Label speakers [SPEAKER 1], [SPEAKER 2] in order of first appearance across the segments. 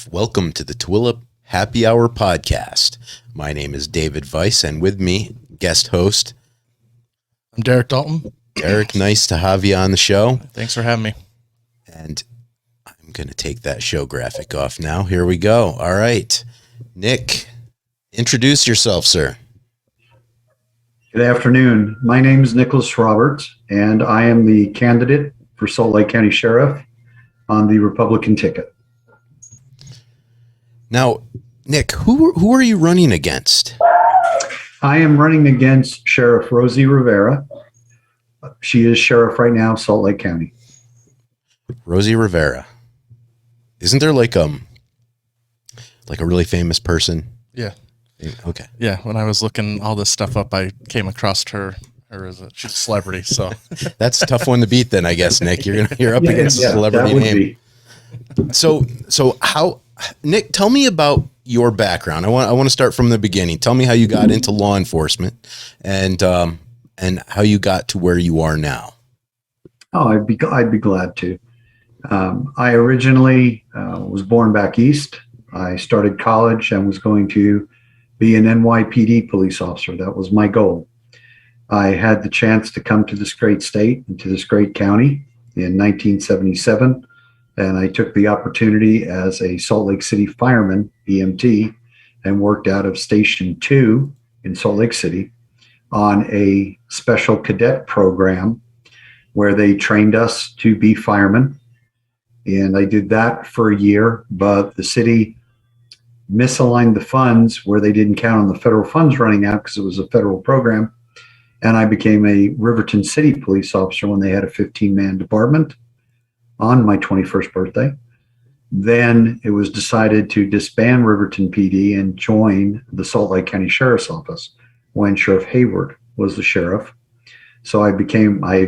[SPEAKER 1] live. Welcome to the Twilla Happy Hour podcast. My name is David Weiss, and with me, guest host.
[SPEAKER 2] I'm Derek Dalton.
[SPEAKER 1] Derek, nice to have you on the show.
[SPEAKER 2] Thanks for having me.
[SPEAKER 1] And I'm going to take that show graphic off now. Here we go. All right. Nick, introduce yourself, sir.
[SPEAKER 3] Good afternoon. My name is Nicholas Roberts, and I am the candidate for Salt Lake County Sheriff on the Republican ticket.
[SPEAKER 1] Now, Nick, who are you running against?
[SPEAKER 3] I am running against Sheriff Rosie Rivera. She is sheriff right now, Salt Lake County.
[SPEAKER 1] Rosie Rivera. Isn't there like a really famous person?
[SPEAKER 2] Yeah.
[SPEAKER 1] Okay.
[SPEAKER 2] Yeah. When I was looking all this stuff up, I came across her. She's a celebrity. So
[SPEAKER 1] that's a tough one to beat. Then I guess, Nick, you're up against a celebrity name. So how, Nick? Tell me about your background. I want to start from the beginning. Tell me how you got into law enforcement, and how you got to where you are now.
[SPEAKER 3] Oh, I'd be glad to. I originally was born back east. I started college and was going to be an NYPD police officer. That was my goal. I had the chance to come to this great state and to this great county in 1977, and I took the opportunity as a Salt Lake City fireman, EMT, and worked out of Station 2 in Salt Lake City on a special cadet program where they trained us to be firemen. And I did that for a year, but the city misaligned the funds where they didn't count on the federal funds running out because it was a federal program. And I became a Riverton City police officer when they had a 15-man department on my 21st birthday. Then it was decided to disband Riverton PD and join the Salt Lake County Sheriff's Office when Sheriff Hayward was the sheriff. So I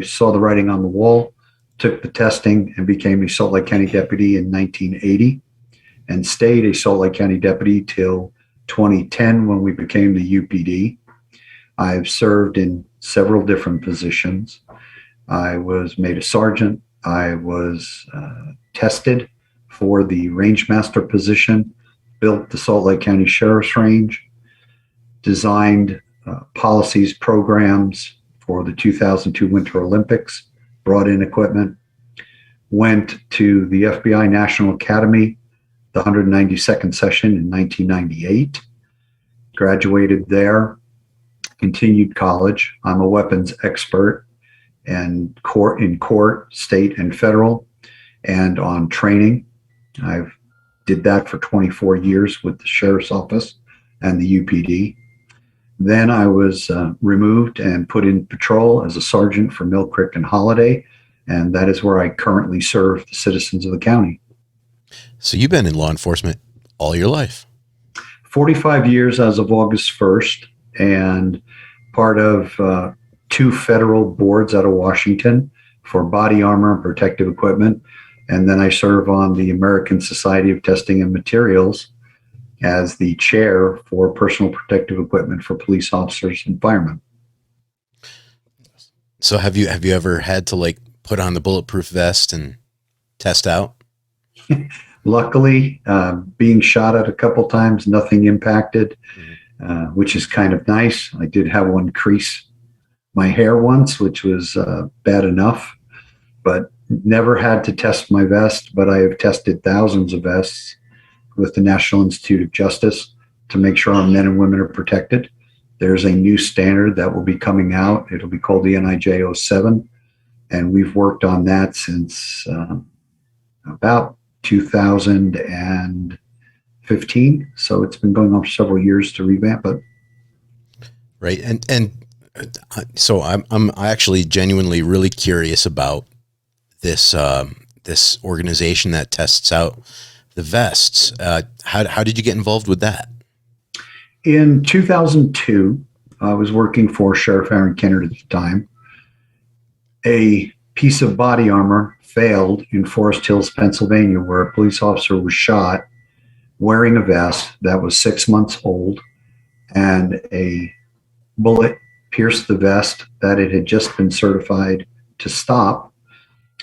[SPEAKER 3] saw the writing on the wall, took the testing, and became a Salt Lake County deputy in 1980 and stayed a Salt Lake County deputy till 2010 when we became the UPD. I've served in several different positions. I was made a sergeant. I was tested for the range master position, built the Salt Lake County Sheriff's Range, designed policies, programs for the 2002 Winter Olympics, brought in equipment, went to the FBI National Academy, the 192nd session in 1998, graduated there, continued college. I'm a weapons expert and in court, state and federal, and on training. I've did that for 24 years with the Sheriff's Office and the UPD. Then I was removed and put in patrol as a sergeant for Mill Creek and Holiday, and that is where I currently serve the citizens of the county.
[SPEAKER 1] So you've been in law enforcement all your life?
[SPEAKER 3] 45 years as of August 1st, and part of two federal boards out of Washington for body armor and protective equipment. And then I serve on the American Society of Testing and Materials as the chair for personal protective equipment for police officers and firemen.
[SPEAKER 1] So have you ever had to put on the bulletproof vest and test out?
[SPEAKER 3] Luckily, being shot at a couple times, nothing impacted, which is kind of nice. I did have one crease my hair once, which was bad enough, but never had to test my vest. But I have tested thousands of vests with the National Institute of Justice to make sure our men and women are protected. There's a new standard that will be coming out. It'll be called the NIJ 07, and we've worked on that since about 2015. So it's been going on for several years to revamp it.
[SPEAKER 1] Right. And so I'm actually genuinely really curious about this organization that tests out the vests. How did you get involved with that?
[SPEAKER 3] In 2002, I was working for Sheriff Aaron Kennard at the time. A piece of body armor failed in Forest Hills, Pennsylvania, where a police officer was shot wearing a vest that was 6 months old, and a bullet pierced the vest that it had just been certified to stop.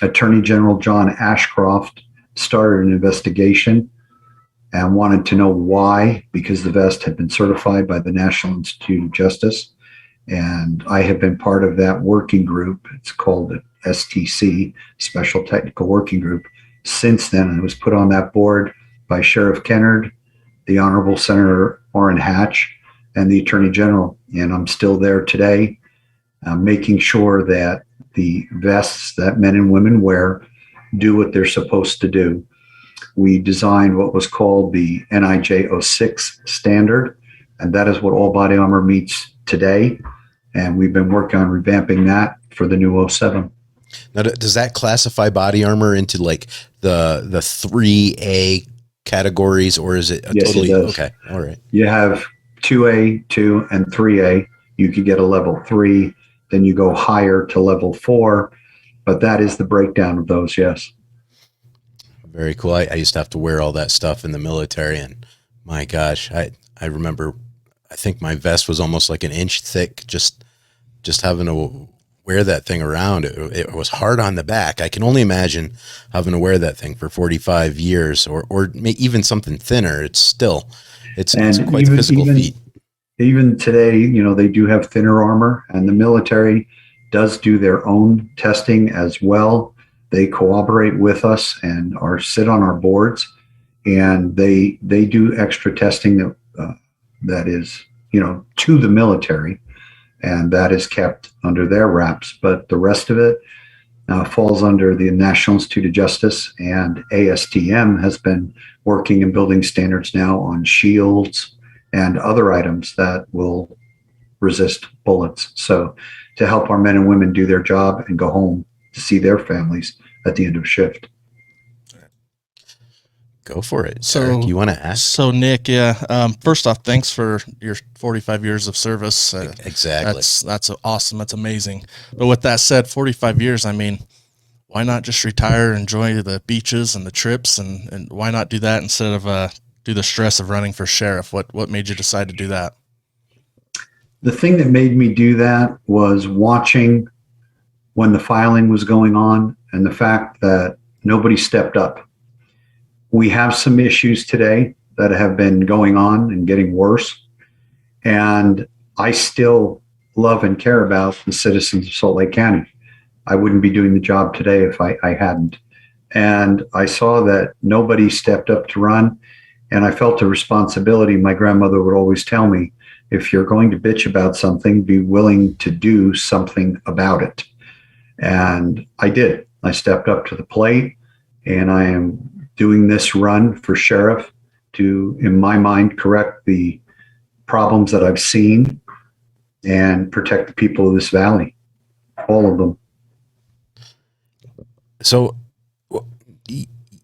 [SPEAKER 3] Attorney General John Ashcroft started an investigation. and wanted to know why, because the vest had been certified by the National Institute of Justice. And I have been part of that working group. It's called STC, Special Technical Working Group. Since then, I was put on that board by Sheriff Kennard, the Honorable Senator Orrin Hatch, and the Attorney General. And I'm still there today, making sure that the vests that men and women wear do what they're supposed to do. We designed what was called the NIJ 06 standard, and that is what all body armor meets today. And we've been working on revamping that for the new 07.
[SPEAKER 1] Now, does that classify body armor into like the 3A categories, or is it
[SPEAKER 3] Yes,
[SPEAKER 1] totally?
[SPEAKER 3] it does.
[SPEAKER 1] Okay. All right.
[SPEAKER 3] You have 2A, 2, and 3A. You could get a level 3, then you go higher to level 4, but that is the breakdown of those. Yes.
[SPEAKER 1] Very cool. I used to have to wear all that stuff in the military, and my gosh, I remember, I think my vest was almost like an inch thick, just having to wear that thing around. It was hard on the back. I can only imagine having to wear that thing for 45 years or even something thinner. It's quite a physical feat.
[SPEAKER 3] Even today, they do have thinner armor, and the military does do their own testing as well. They cooperate with us and sit on our boards, and they do extra testing that is, to the military, and that is kept under their wraps. But the rest of it falls under the National Institute of Justice, and ASTM has been working and building standards now on shields and other items that will resist bullets. So to help our men and women do their job and go home to see their families at the end of shift.
[SPEAKER 1] Go for it.
[SPEAKER 2] So,
[SPEAKER 1] Eric, you want to ask?
[SPEAKER 2] So Nick, first off, thanks for your 45 years of service.
[SPEAKER 1] Exactly.
[SPEAKER 2] That's awesome. That's amazing. But with that said, 45 years, I mean, why not just retire, enjoy the beaches and the trips, and why not do that instead of do the stress of running for sheriff? What made you decide to do that?
[SPEAKER 3] The thing that made me do that was watching when the filing was going on and the fact that nobody stepped up. We have some issues today that have been going on and getting worse. And I still love and care about the citizens of Salt Lake County. I wouldn't be doing the job today if I hadn't. And I saw that nobody stepped up to run, and I felt a responsibility. My grandmother would always tell me, if you're going to bitch about something, be willing to do something about it. And I did. I stepped up to the plate, and I am doing this run for sheriff to, in my mind, correct the problems that I've seen and protect the people of this valley, all of them.
[SPEAKER 1] So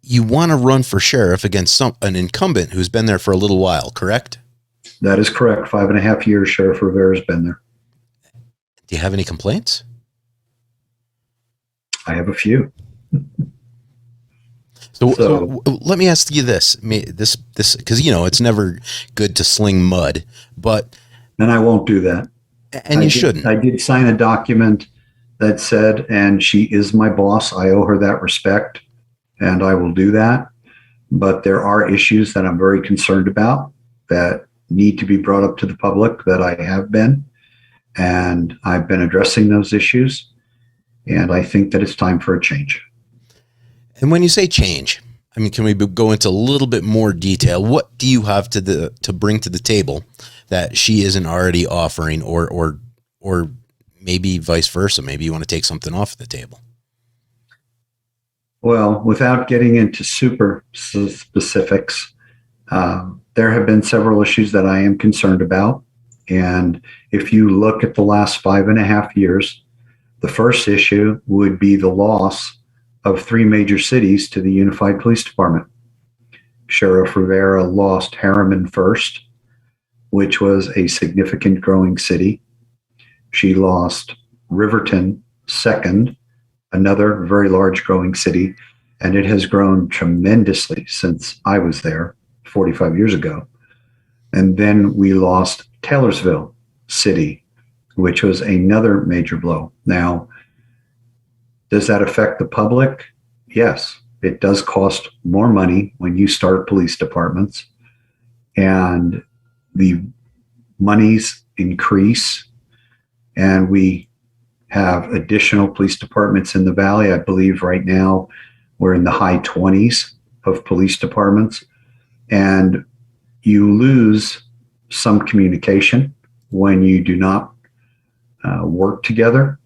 [SPEAKER 1] you want to run for sheriff against an incumbent who's been there for a little while, correct?
[SPEAKER 3] That is correct. 5.5 years Sheriff Rivera's been there.
[SPEAKER 1] Do you have any complaints?
[SPEAKER 3] I have a few.
[SPEAKER 1] So let me ask you this, because it's never good to sling mud, but
[SPEAKER 3] and I won't do that.
[SPEAKER 1] And you shouldn't.
[SPEAKER 3] I did sign a document that said, and she is my boss, I owe her that respect, and I will do that. But there are issues that I'm very concerned about that need to be brought up to the public, that I have been, and I've been addressing those issues, and I think that it's time for a change.
[SPEAKER 1] And when you say change, I mean, can we go into a little bit more detail? What do you have to bring to the table that she isn't already offering, or maybe vice versa? Maybe you want to take something off the table.
[SPEAKER 3] Well, without getting into super specifics, there have been several issues that I am concerned about. And if you look at the last 5.5 years, the first issue would be the loss of 3 major cities to the Unified Police Department. Sheriff Rivera lost Harriman first, which was a significant growing city. She lost Riverton second, another very large growing city, and it has grown tremendously since I was there 45 years ago. And then we lost Taylorsville City, which was another major blow. Now, does that affect the public? Yes. it does cost more money when you start police departments, and the monies increase, and we have additional police departments in the Valley. I believe right now we're in the high 20s of police departments, and you lose some communication when you do not work together.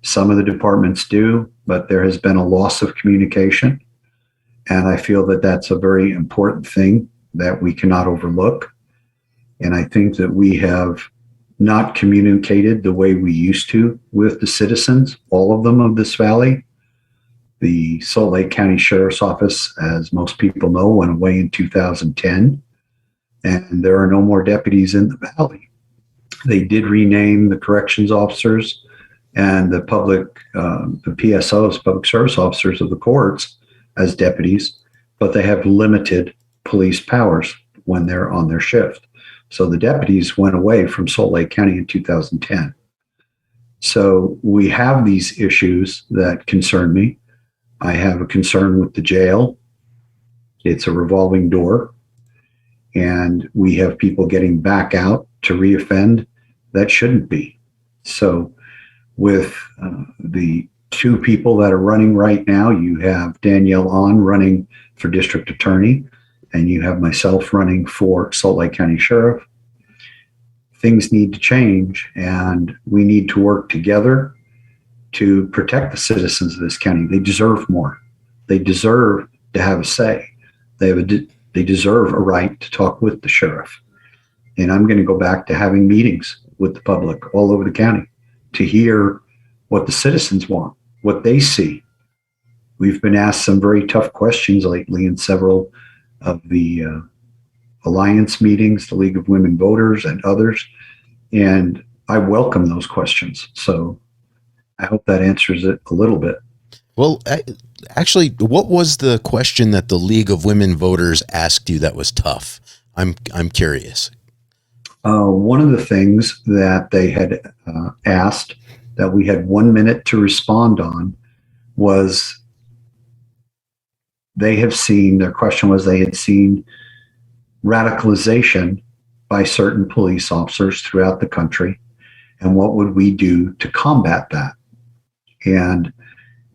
[SPEAKER 3] Some of the departments do, but there has been a loss of communication. And I feel that that's a very important thing that we cannot overlook. And I think that we have not communicated the way we used to with the citizens, all of them of this valley. The Salt Lake County Sheriff's Office, as most people know, went away in 2010, and there are no more deputies in the valley. They did rename the corrections officers and the the PSOs, public service officers of the courts, as deputies, but they have limited police powers when they're on their shift. So the deputies went away from Salt Lake County in 2010. So we have these issues that concern me. I have a concern with the jail. It's a revolving door, and we have people getting back out to reoffend that shouldn't be. So with the two people that are running right now, you have Danielle running for district attorney, and you have myself running for Salt Lake County Sheriff. Things need to change, and we need to work together to protect the citizens of this county. They deserve more. They deserve to have a say. They deserve a right to talk with the sheriff. And I'm going to go back to having meetings with the public all over the county to hear what the citizens want, what they see. We've been asked some very tough questions lately in several of the alliance meetings, the League of Women Voters and others, and I welcome those questions. So I hope that answers it a little bit.
[SPEAKER 1] Well, actually, what was the question that the League of Women Voters asked you that was tough? I'm curious.
[SPEAKER 3] One of the things that they had asked that we had 1 minute to respond on was their question was they had seen radicalization by certain police officers throughout the country, and what would we do to combat that? And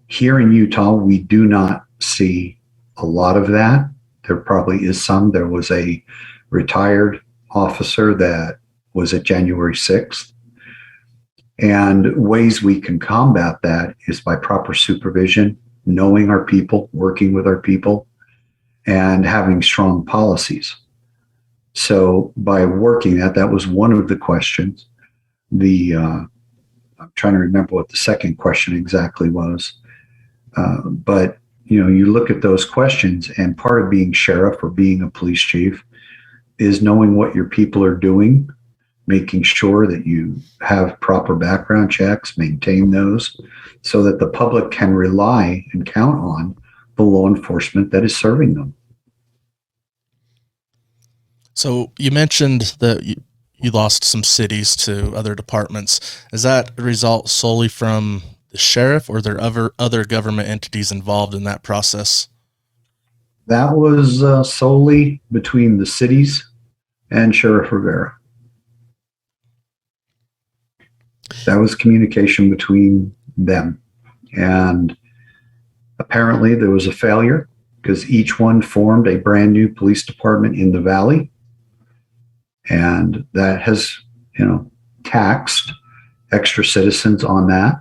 [SPEAKER 3] here in Utah, we do not see a lot of that. There probably is some. There was a retired officer that was at January 6th. And ways we can combat that is by proper supervision, knowing our people, working with our people, and having strong policies. So by working that was one of the questions. I'm trying to remember what the second question exactly was. But, you look at those questions, and part of being sheriff or being a police chief is knowing what your people are doing, making sure that you have proper background checks, maintain those, so that the public can rely and count on the law enforcement that is serving them.
[SPEAKER 2] So you mentioned that you lost some cities to other departments. Is that a result solely from the sheriff, or are there other government entities involved in that process?
[SPEAKER 3] That was solely between the cities and Sheriff Rivera. That was communication between them. And apparently there was a failure because each one formed a brand new police department in the Valley. And that has, taxed extra citizens on that,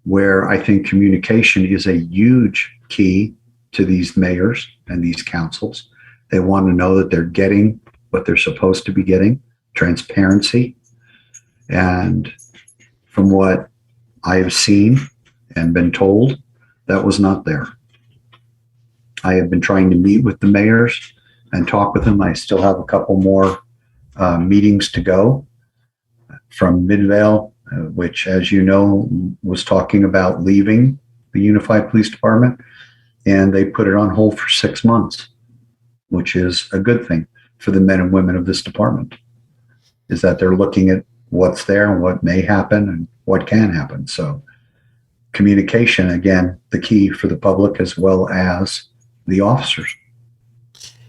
[SPEAKER 3] where I think communication is a huge key to these mayors and these councils. They want to know that they're getting what they're supposed to be getting, transparency. And from what I have seen and been told, that was not there. I have been trying to meet with the mayors and talk with them. I still have a couple more meetings to go from Midvale, which, as you know, was talking about leaving the Unified Police Department, and they put it on hold for 6 months, which is a good thing for the men and women of this department, is that they're looking at what's there and what may happen and what can happen. So communication, again, the key for the public as well as the officers.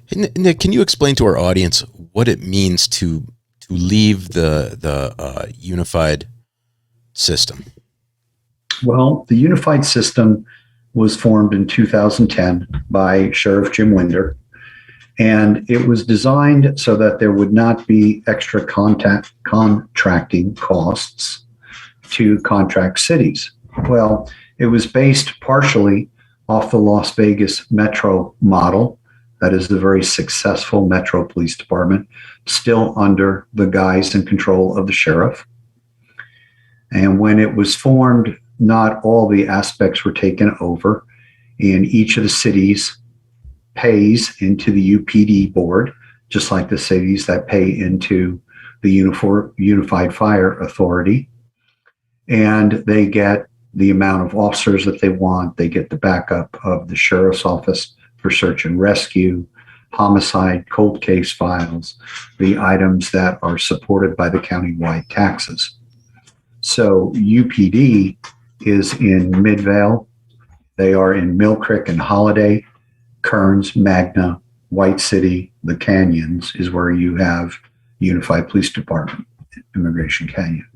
[SPEAKER 1] Hey, Nick, can you explain to our audience what it means to leave the unified system?
[SPEAKER 3] Well, the unified system was formed in 2010 by Sheriff Jim Winder, and it was designed so that there would not be extra contracting costs to contract cities. Well, it was based partially off the Las Vegas Metro model. That is the very successful Metro Police Department, still under the guise and control of the sheriff. And when it was formed, not all the aspects were taken over, and each of the cities pays into the UPD board, just like the cities that pay into the Unified Fire Authority. And they get the amount of officers that they want. They get the backup of the sheriff's office for search and rescue, homicide, cold case files, the items that are supported by the countywide taxes. So UPD is in Midvale. They are in Mill Creek and Holiday, Kearns, Magna, White City, the Canyons is where you have Unified Police Department, Immigration Canyon.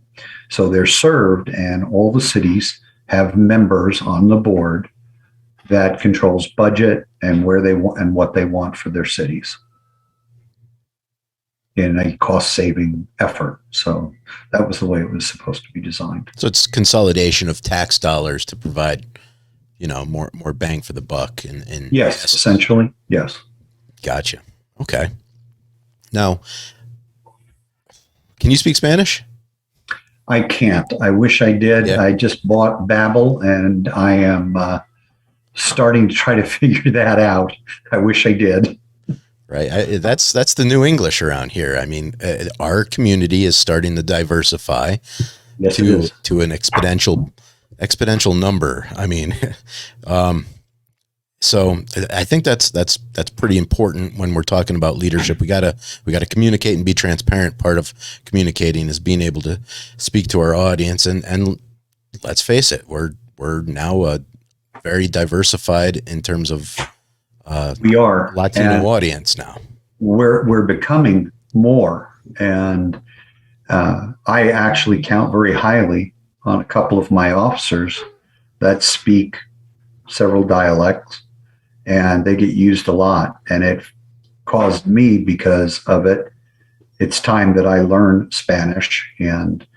[SPEAKER 3] So they're served, and all the cities have members on the board that controls budget and where they want and what they want for their cities in a cost-saving effort. So that was the way it was supposed to be designed.
[SPEAKER 1] So it's consolidation of tax dollars to provide, more bang for the buck. And
[SPEAKER 3] yes, essentially, yes.
[SPEAKER 1] Gotcha. Okay. Now, can you speak Spanish?
[SPEAKER 3] I can't. I wish I did. Yeah. I just bought Babbel, and I am starting to try to figure that out. I wish I did.
[SPEAKER 1] Right. That's the new English around here. I mean, our community is starting to diversify to an exponential number. I mean, so I think that's pretty important when we're talking about leadership. We gotta communicate and be transparent. Part of communicating is being able to speak to our audience, and let's face it, we're now a very diversified in terms of
[SPEAKER 3] we are
[SPEAKER 1] Latino audience now.
[SPEAKER 3] We're becoming more, and I actually count very highly on a couple of my officers that speak several dialects, and they get used a lot. And it caused me, because of it, it's time that I learn Spanish. And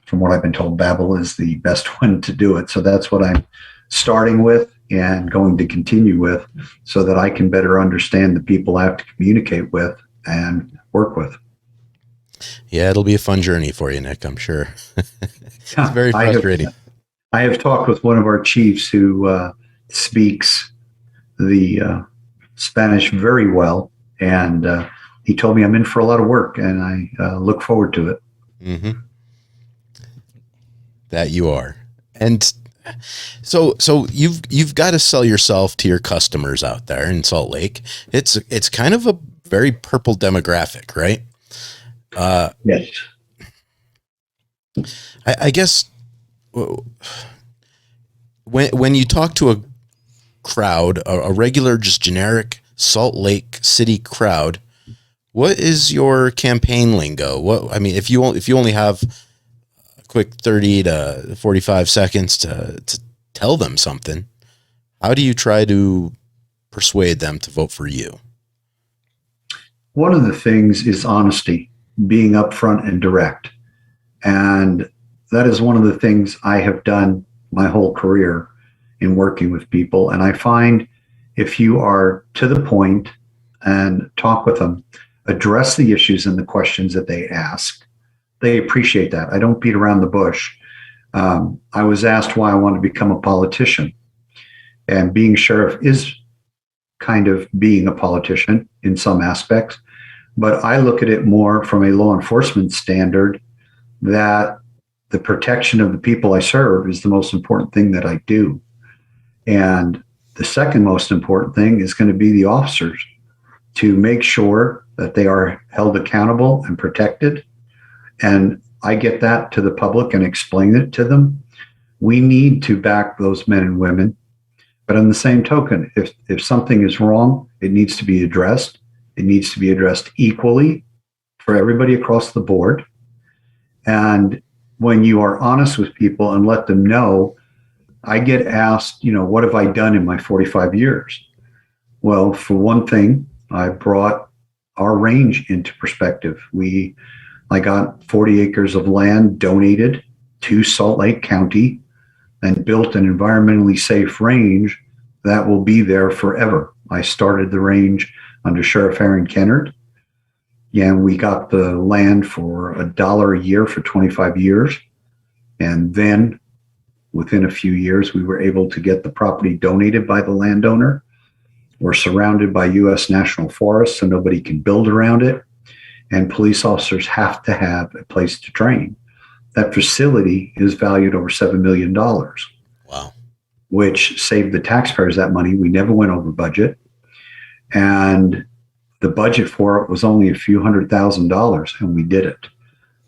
[SPEAKER 3] from what I've been told, Babbel is the best one to do it. So that's what I'm starting with and going to continue with, so that I can better understand the people I have to communicate with and work with.
[SPEAKER 1] Yeah, it'll be a fun journey for you, Nick, I'm sure. It's very frustrating.
[SPEAKER 3] I have talked with one of our chiefs who speaks the Spanish very well, and he told me I'm in for a lot of work, and I look forward to it.
[SPEAKER 1] Mm-hmm. That you are. And so you've got to sell yourself to your customers out there in Salt Lake. It's kind of a very purple demographic, right?
[SPEAKER 3] Yes.
[SPEAKER 1] I guess when you talk to a crowd, a regular, just generic Salt Lake City crowd, what is your campaign lingo? If you only have quick 30 to 45 seconds to tell them something, how do you try to persuade them to vote for you?
[SPEAKER 3] One of the things is honesty, being upfront and direct. And that is one of the things I have done my whole career in working with people. And I find if you are to the point and talk with them, address the issues and the questions that they ask, they appreciate that. I don't beat around the bush. I was asked why I wanted to become a politician. And being sheriff is kind of being a politician in some aspects. But I look at it more from a law enforcement standard, that the protection of the people I serve is the most important thing that I do. And the second most important thing is going to be the officers, to make sure that they are held accountable and protected. And I get that to the public and explain it to them. we need to back those men and women. But on the same token, if something is wrong, it needs to be addressed. It needs to be addressed equally for everybody across the board. And when you are honest with people and let them know, I get asked, what have I done in my 45 years? Well, for one thing, I brought our range into perspective. I got 40 acres of land donated to Salt Lake County and built an environmentally safe range that will be there forever. I started the range under Sheriff Aaron Kennard, and we got the land for $1 a year for 25 years. And then within a few years, we were able to get the property donated by the landowner. We're surrounded by U.S. National Forests, so nobody can build around it. And police officers have to have a place to train. That facility is valued over $7 million.
[SPEAKER 1] Wow.
[SPEAKER 3] Which saved the taxpayers that money. We never went over budget. And the budget for it was only a few $100,000, and we did it.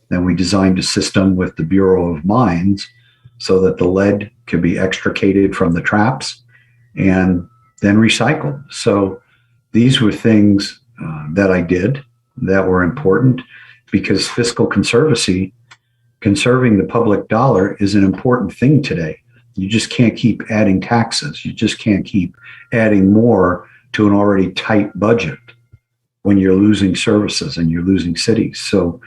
[SPEAKER 3] Then we designed a system with the Bureau of Mines so that the lead could be extricated from the traps and then recycled. So these were things that I did that were important, because fiscal conservancy, conserving the public dollar, is an important thing today. You just can't keep adding taxes. You just can't keep adding more to an already tight budget when you're losing services and you're losing cities. So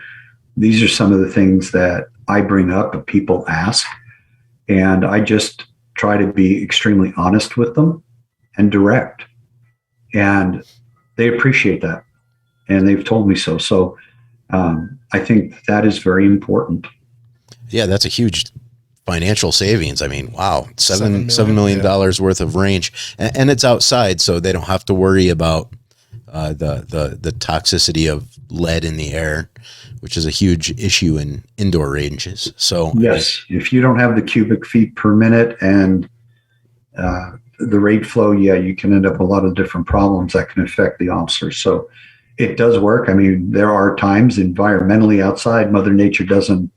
[SPEAKER 3] these are some of the things that I bring up and people ask, and I just try to be extremely honest with them and direct. And they appreciate that, and they've told me so. So I think that is very important.
[SPEAKER 1] Yeah, that's a huge financial savings. I mean, wow, $7 million worth of range, and it's outside, so they don't have to worry about the toxicity of lead in the air, which is a huge issue in indoor ranges. So
[SPEAKER 3] yes, if you don't have the cubic feet per minute and the rate flow, you can end up with a lot of different problems that can affect the officers. So it does work. I mean, there are times environmentally outside, Mother Nature doesn't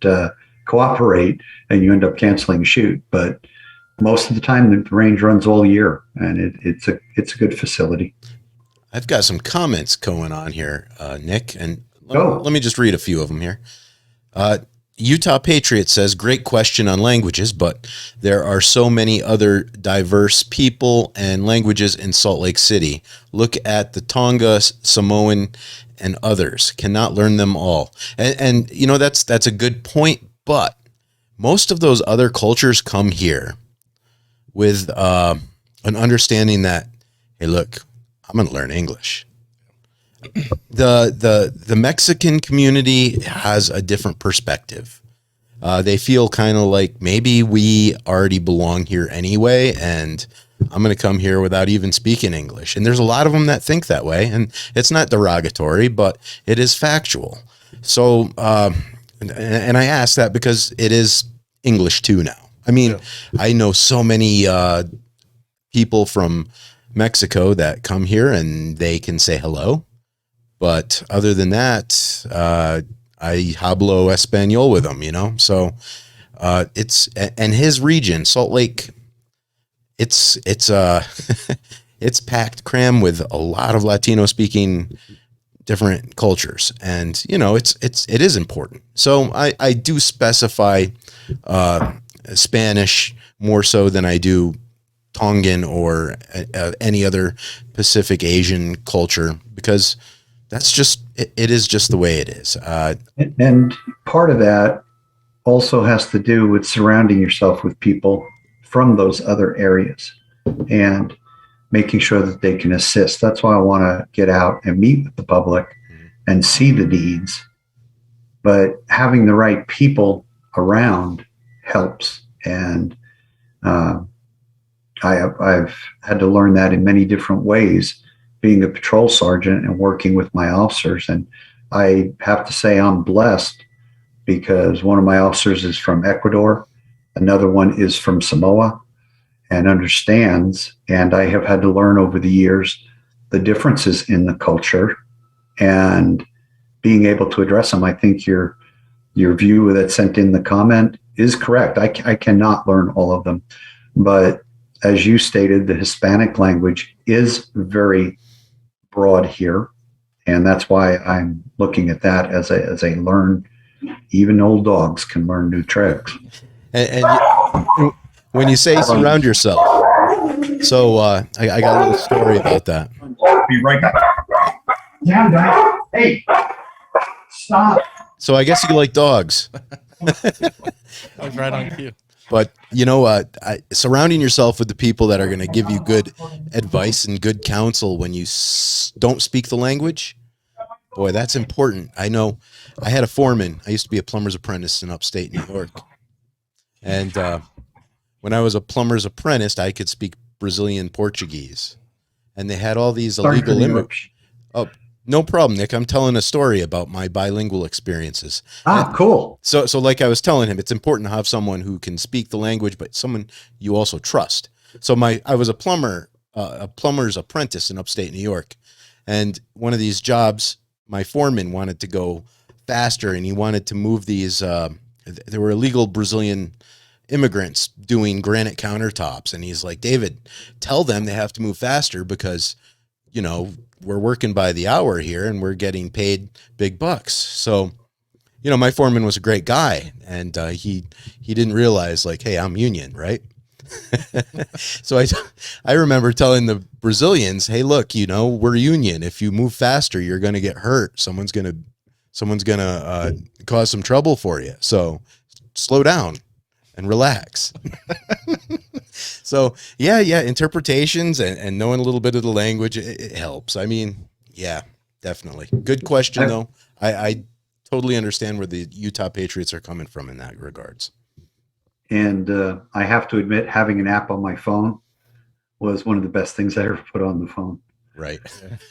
[SPEAKER 3] cooperate, and you end up canceling a shoot. But most of the time, the range runs all year, and it's a good facility.
[SPEAKER 1] I've got some comments going on here, Nick, and let me just read a few of them here. Utah Patriot says, great question on languages, but there are so many other diverse people and languages in Salt Lake City. Look at the Tonga, Samoan, and others. Cannot learn them all. And that's a good point, but most of those other cultures come here with an understanding that, hey, look, I'm going to learn English. The Mexican community has a different perspective. They feel kind of like maybe we already belong here anyway, and I'm going to come here without even speaking English. And there's a lot of them that think that way, and it's not derogatory, but it is factual. So, and I ask that because it is English too now. I mean, I know so many people from Mexico that come here and they can say hello. But other than that, I hablo español with them, So it's, and his region, Salt Lake, it's it's packed cram with a lot of Latino speaking different cultures, and it is important. So I do specify Spanish more so than I do Tongan or any other Pacific Asian culture, because that's just, it is just the way it is.
[SPEAKER 3] And part of that also has to do with surrounding yourself with people from those other areas and making sure that they can assist. That's why I want to get out and meet with the public and see the needs. But having the right people around helps. And I've had to learn that in many different ways, being a patrol sergeant and working with my officers. And I have to say I'm blessed, because one of my officers is from Ecuador, another one is from Samoa, and understands. And I have had to learn over the years the differences in the culture and being able to address them. I think your viewer that sent in the comment is correct. I cannot learn all of them, but as you stated, the Hispanic language is very broad here, and that's why I'm looking at that as a learn. Even old dogs can learn new tricks.
[SPEAKER 1] And when you say surround yourself, so I got a little story about that.
[SPEAKER 3] Be right back. Down, guys. Hey, stop.
[SPEAKER 1] So I guess you like dogs.
[SPEAKER 2] I was right on cue.
[SPEAKER 1] But surrounding yourself with the people that are going to give you good advice and good counsel when you don't speak the language, boy, that's important. I know I had a foreman. I used to be a plumber's apprentice in upstate New York. And when I was a plumber's apprentice, I could speak Brazilian Portuguese. And they had all these illegal immigrants. Oh, no problem, Nick. I'm telling a story about my bilingual experiences.
[SPEAKER 3] Cool.
[SPEAKER 1] So like I was telling him, it's important to have someone who can speak the language, but someone you also trust. So I was a plumber's apprentice in upstate New York. And one of these jobs, my foreman wanted to go faster, and he wanted to move these, there were illegal Brazilian immigrants doing granite countertops. And he's like, David, tell them they have to move faster because, we're working by the hour here and we're getting paid big bucks. So, my foreman was a great guy, and he didn't realize, like, hey, I'm union, right? So I remember telling the Brazilians, hey, look, we're union. If you move faster, you're going to get hurt. Someone's going to cause some trouble for you. So slow down and relax. So yeah, interpretations and knowing a little bit of the language, it helps. I mean, yeah, definitely. Good question though. I totally understand where the Utah Patriots are coming from in that regards.
[SPEAKER 3] And I have to admit, having an app on my phone was one of the best things I ever put on the phone.
[SPEAKER 1] Right.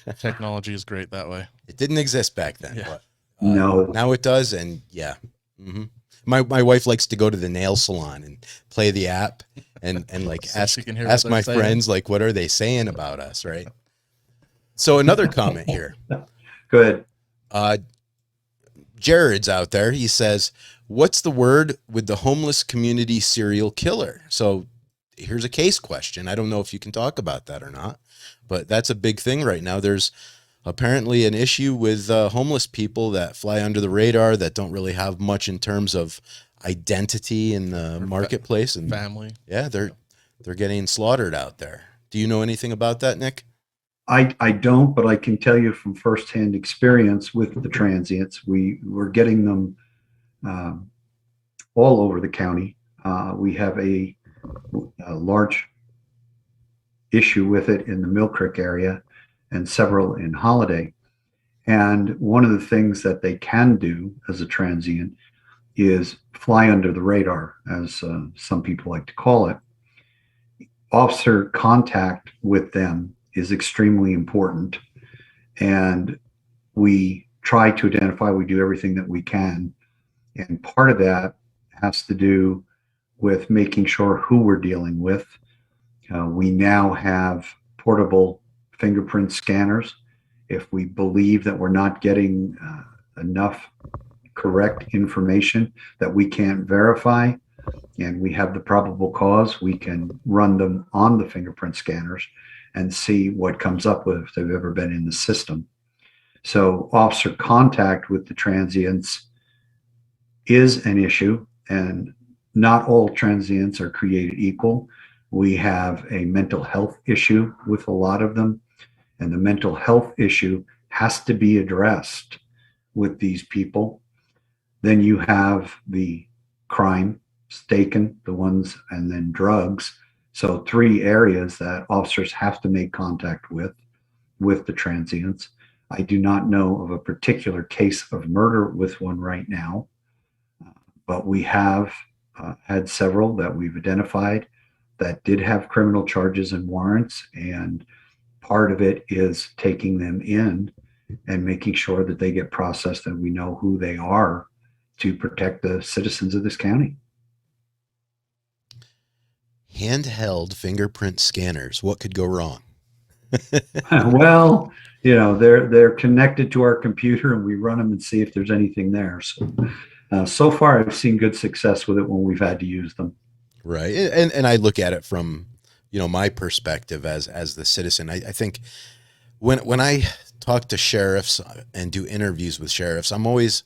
[SPEAKER 2] Yeah. Technology is great that way.
[SPEAKER 1] It didn't exist back then.
[SPEAKER 2] Yeah.
[SPEAKER 1] But,
[SPEAKER 3] no.
[SPEAKER 1] Now it does, and yeah. Mm-hmm. My wife likes to go to the nail salon and play the app and like
[SPEAKER 2] So
[SPEAKER 1] ask my friends, like, what are they saying about us, right? So another comment here.
[SPEAKER 3] Good.
[SPEAKER 1] Jared's out there. He says, what's the word with the homeless community serial killer? So here's a case question. I don't know if you can talk about that or not, but that's a big thing right now. There's apparently an issue with homeless people that fly under the radar, that don't really have much in terms of identity in the marketplace and
[SPEAKER 2] family.
[SPEAKER 1] Yeah, they're getting slaughtered out there. Do you know anything about that, Nick?
[SPEAKER 3] I don't, but I can tell you from firsthand experience with the transients, we're getting them all over the county. We have a large issue with it in the Mill Creek area and several in Holiday. And one of the things that they can do as a transient is fly under the radar, as some people like to call it. Officer contact with them is extremely important. And we try to identify, we do everything that we can. And part of that has to do with making sure who we're dealing with. We now have portable fingerprint scanners. If we believe that we're not getting enough correct information that we can't verify, and we have the probable cause, we can run them on the fingerprint scanners and see what comes up with if they've ever been in the system. So officer contact with the transients is an issue, and not all transients are created equal. We have a mental health issue with a lot of them, and the mental health issue has to be addressed with these people. Then you have the crime, staking, the ones, and then drugs. So 3 areas that officers have to make contact with the transients. I do not know of a particular case of murder with one right now, but we have had several that we've identified that did have criminal charges and warrants, and part of it is taking them in and making sure that they get processed and we know who they are to protect the citizens of this county.
[SPEAKER 1] Handheld fingerprint scanners. What could go wrong?
[SPEAKER 3] Well, they're connected to our computer, and we run them and see if there's anything there. So So far, I've seen good success with it when we've had to use them.
[SPEAKER 1] Right. And I look at it from, my perspective as the citizen. I think when I talk to sheriffs and do interviews with sheriffs, I'm always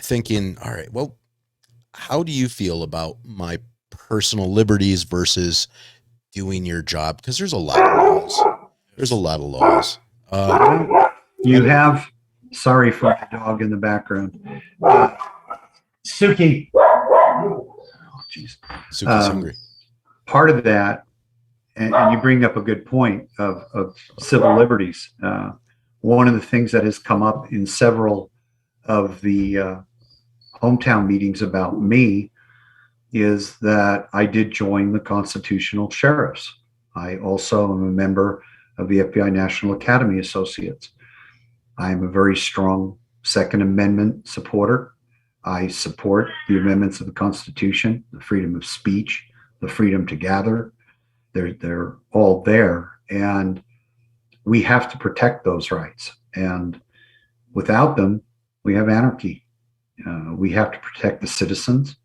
[SPEAKER 1] thinking, all right, well, how do you feel about my personal liberties versus doing your job? Because there's a lot of laws. There's a lot of laws.
[SPEAKER 3] You have, sorry for the dog in the background. Suki. Oh, geez.
[SPEAKER 1] Suki's hungry.
[SPEAKER 3] Part of that, and you bring up a good point of civil liberties. One of the things that has come up in several of the hometown meetings about me is that I did join the constitutional sheriffs. I also am a member of the FBI National Academy Associates. I'm a very strong Second Amendment supporter. I support the amendments of the Constitution, the freedom of speech, the freedom to gather. They're all there, and we have to protect those rights. And without them, we have anarchy. We have to protect the citizens,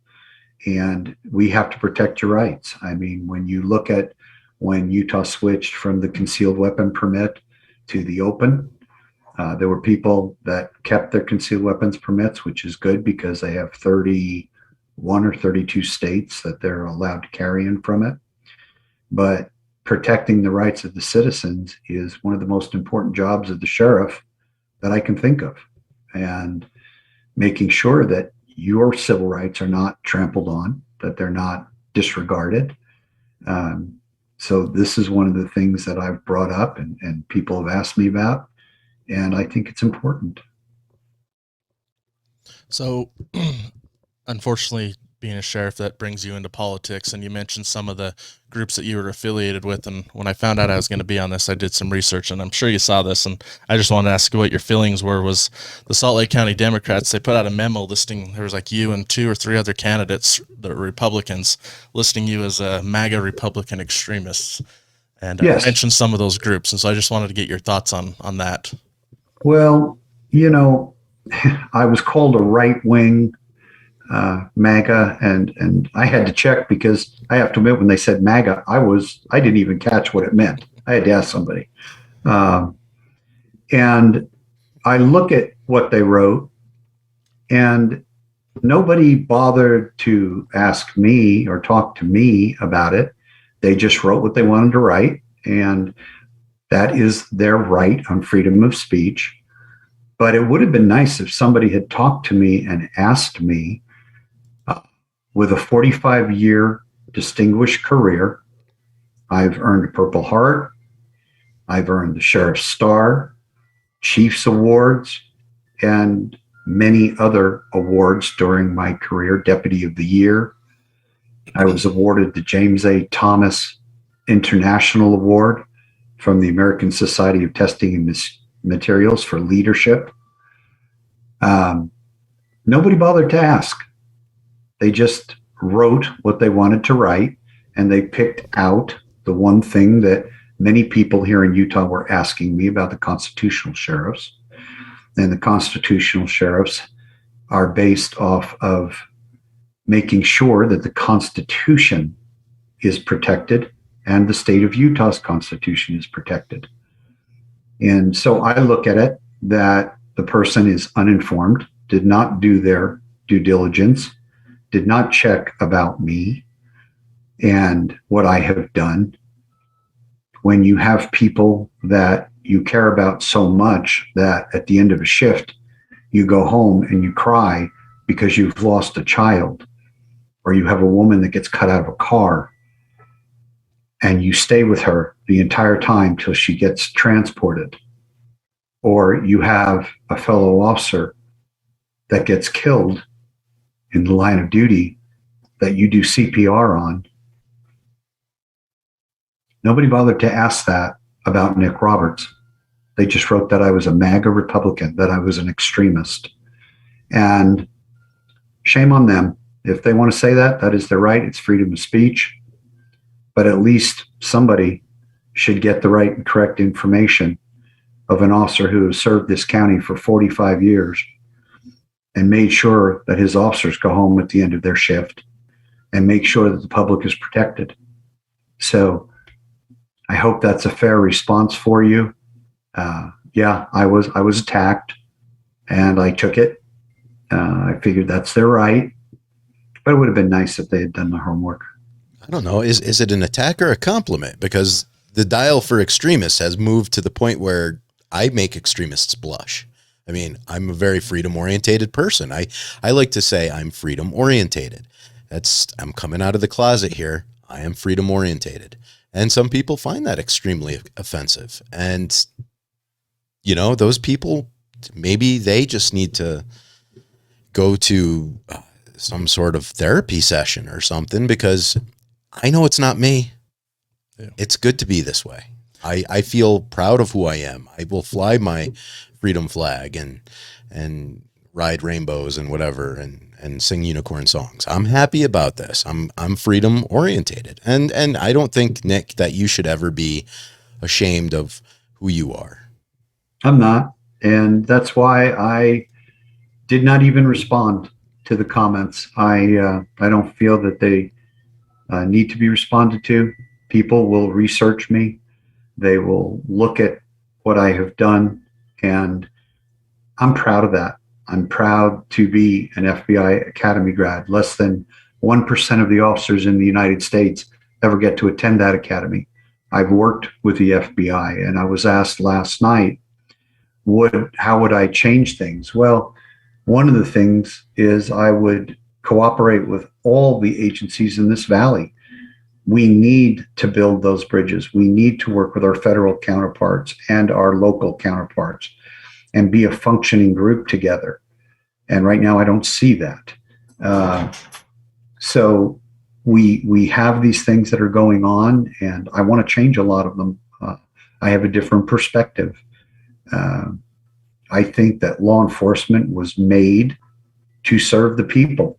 [SPEAKER 3] and we have to protect your rights. I mean, when you look at when Utah switched from the concealed weapon permit to the open, there were people that kept their concealed weapons permits, which is good because they have 31 or 32 states that they're allowed to carry in from it. But protecting the rights of the citizens is one of the most important jobs of the sheriff that I can think of. And making sure that your civil rights are not trampled on, that they're not disregarded. So this is one of the things that I've brought up and people have asked me about, and I think it's important.
[SPEAKER 2] So, unfortunately, being a sheriff, that brings you into politics, and you mentioned some of the groups that you were affiliated with. And when I found out I was going to be on this, I did some research, and I'm sure you saw this, and I just wanted to ask you what your feelings were. Was the Salt Lake County Democrats, they put out a memo listing, there was like you and 2 or 3 other candidates that were Republicans, listing you as a MAGA Republican extremists, and
[SPEAKER 3] Yes.
[SPEAKER 2] mentioned some of those groups. And so I just wanted to get your thoughts on that.
[SPEAKER 3] Well, I was called a right-wing MAGA, and I had to check because I have to admit, when they said MAGA, I didn't even catch what it meant. I had to ask somebody. And I look at what they wrote, and nobody bothered to ask me or talk to me about it. They just wrote what they wanted to write, and that is their right on freedom of speech. But it would have been nice if somebody had talked to me and asked me, with a 45-year distinguished career, I've earned a Purple Heart, I've earned the Sheriff's Star, Chiefs Awards, and many other awards during my career, Deputy of the Year. I was awarded the James A. Thomas International Award from the American Society of Testing and Materials for leadership. Nobody bothered to ask. They just wrote what they wanted to write, and they picked out the one thing that many people here in Utah were asking me about: the constitutional sheriffs. And the constitutional sheriffs are based off of making sure that the Constitution is protected and the state of Utah's Constitution is protected. And so I look at it that the person is uninformed, did not do their due diligence, did not check about me and what I have done. When you have people that you care about so much that at the end of a shift, you go home and you cry because you've lost a child, or you have a woman that gets cut out of a car, and you stay with her the entire time till she gets transported, or you have a fellow officer that gets killed in the line of duty that you do CPR on. Nobody bothered to ask that about Nick Roberts. They just wrote that I was a MAGA Republican, that I was an extremist. And shame on them. If they want to say that, that is their right. It's freedom of speech. But at least somebody should get the right and correct information of an officer who has served this county for 45 years and made sure that his officers go home at the end of their shift and make sure that the public is protected. So I hope that's a fair response for you. Yeah, I was attacked, and I took it. I figured that's their right, but it would have been nice if they had done the homework.
[SPEAKER 1] I don't know. Is it an attack or a compliment? Because the dial for extremists has moved to the point where I make extremists blush. I mean, I'm a very freedom orientated person. I like to say I'm freedom orientated. I'm coming out of the closet here. I am freedom orientated. And some people find that extremely offensive. And, you know, those people, maybe they just need to go to some sort of therapy session or something, because I know it's not me. Yeah. It's good to be this way. I feel proud of who I am. I will fly my freedom flag and ride rainbows and whatever and sing unicorn songs. I'm happy about this. I'm freedom orientated. And I don't think, Nick, that you should ever be ashamed of who you are.
[SPEAKER 3] I'm not. And that's why I did not even respond to the comments. I don't feel that they need to be responded to. People will research me. They will look at what I have done, and I'm proud of that. I'm proud to be an FBI Academy grad. Less than 1% of the officers in the United States ever get to attend that academy. I've worked with the FBI, and I was asked last night, how would I change things? Well, one of the things is I would cooperate with all the agencies in this valley. We need to build those bridges. We need to work with our federal counterparts and our local counterparts and be a functioning group together. And right now, I don't see that. So we have these things that are going on, and I want to change a lot of them. I have a different perspective. I think that law enforcement was made to serve the people,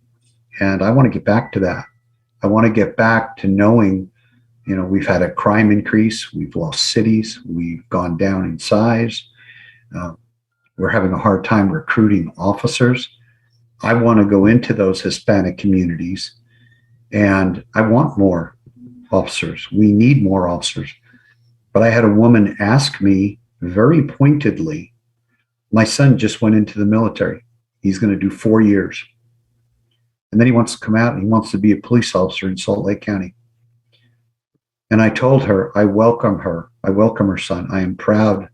[SPEAKER 3] and I want to get back to that. I want to get back to knowing, you know, we've had a crime increase, we've lost cities, we've gone down in size. We're having a hard time recruiting officers. I want to go into those Hispanic communities, and I want more officers. We need more officers. But I had a woman ask me very pointedly, my son just went into the military. He's going to do 4 years. And then he wants to come out and he wants to be a police officer in Salt Lake County. And I told her, I welcome her. I welcome her son. I am proud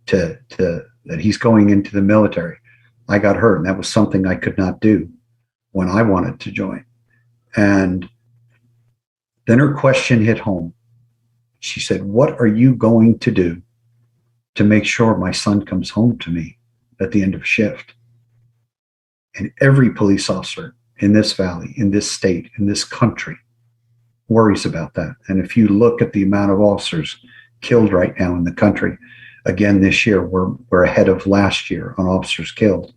[SPEAKER 3] that he's going into the military. I got hurt, and that was something I could not do when I wanted to join. And then her question hit home. She said, what are you going to do to make sure my son comes home to me at the end of shift? And every police officer in this valley, in this state, in this country worries about that. And if you look at the amount of officers killed right now in the country, again this year, we're ahead of last year on officers killed.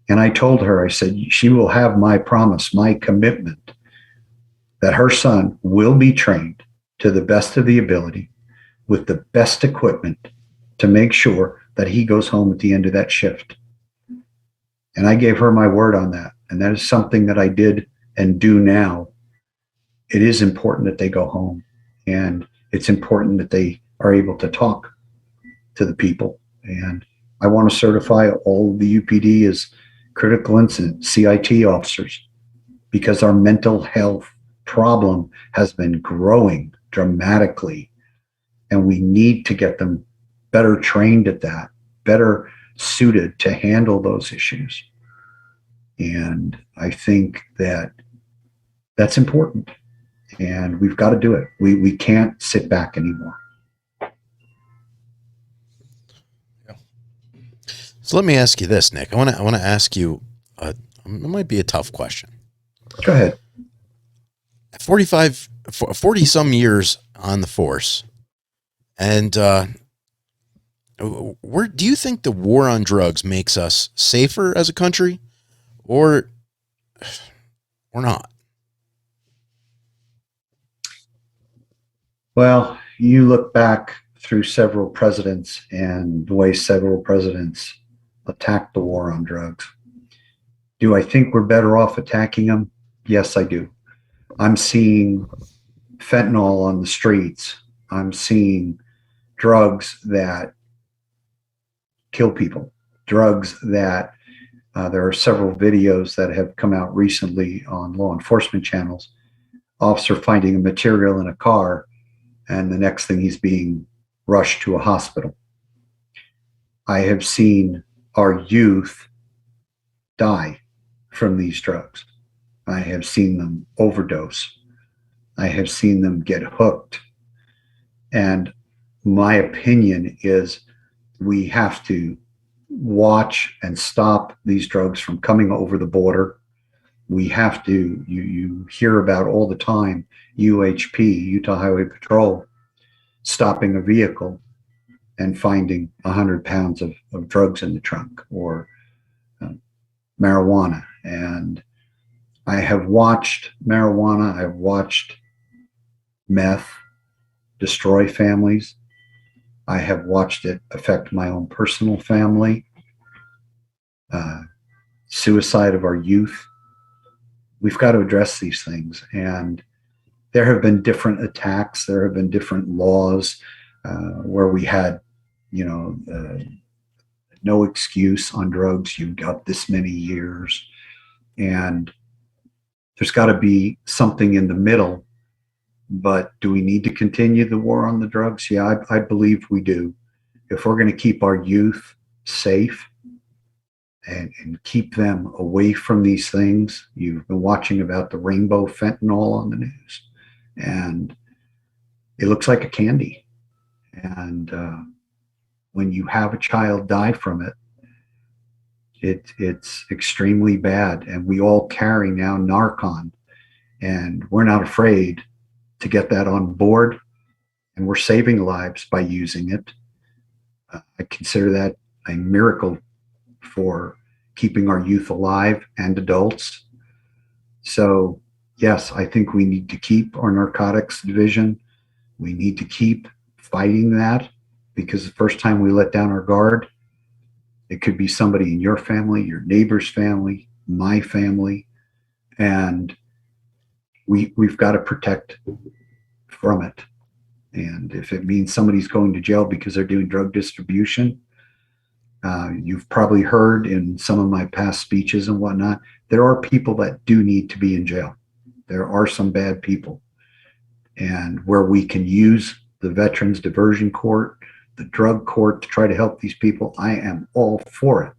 [SPEAKER 3] And I told her, I said, she will have my promise, my commitment that her son will be trained to the best of the ability with the best equipment to make sure that he goes home at the end of that shift. And I gave her my word on that. And that is something that I did and do now. It is important that they go home, and it's important that they are able to talk to the people. And I want to certify all of the UPD as critical incident CIT officers, because our mental health problem has been growing dramatically, and we need to get them better trained at that, better suited to handle those issues. And I think that that's important, and we've got to do it. We can't sit back anymore.
[SPEAKER 1] So let me ask you this, Nick. I want to ask you, it might be a tough question.
[SPEAKER 3] Go ahead.
[SPEAKER 1] 40 some years on the force, and where do you think the war on drugs makes us safer as a country, or not?
[SPEAKER 3] Well, you look back through several presidents and the way several presidents attacked the war on drugs. Do I think we're better off attacking them? Yes, I do. I'm seeing fentanyl on the streets. I'm seeing drugs that kill people, drugs that there are several videos that have come out recently on law enforcement channels. Officer finding a material in a car, and the next thing he's being rushed to a hospital. I have seen our youth die from these drugs. I have seen them overdose. I have seen them get hooked. And my opinion is we have to watch and stop these drugs from coming over the border. We have to, you hear about all the time, UHP, Utah Highway Patrol, stopping a vehicle and finding 100 pounds of drugs in the trunk, or marijuana. And I have watched marijuana, I've watched meth destroy families. I have watched it affect my own personal family, suicide of our youth. We've got to address these things. And there have been different attacks. There have been different laws where we had, no excuse on drugs. You got this many years. And there's got to be something in the middle. But do we need to continue the war on the drugs? Yeah, I believe we do. If we're going to keep our youth safe and keep them away from these things. You've been watching about the rainbow fentanyl on the news, and it looks like a candy. And when you have a child die from it, it's extremely bad. And we all carry now Narcan, and we're not afraid to get that on board, and we're saving lives by using it. I consider that a miracle for keeping our youth alive and adults. So yes, I think we need to keep our narcotics division. We need to keep fighting that, because the first time we let down our guard, it could be somebody in your family, your neighbor's family, my family, and we've got to protect from it. And if it means somebody's going to jail because they're doing drug distribution, you've probably heard in some of my past speeches and whatnot, there are people that do need to be in jail. There are some bad people. And where we can use the Veterans Diversion Court, the drug court, to try to help these people, I am all for it.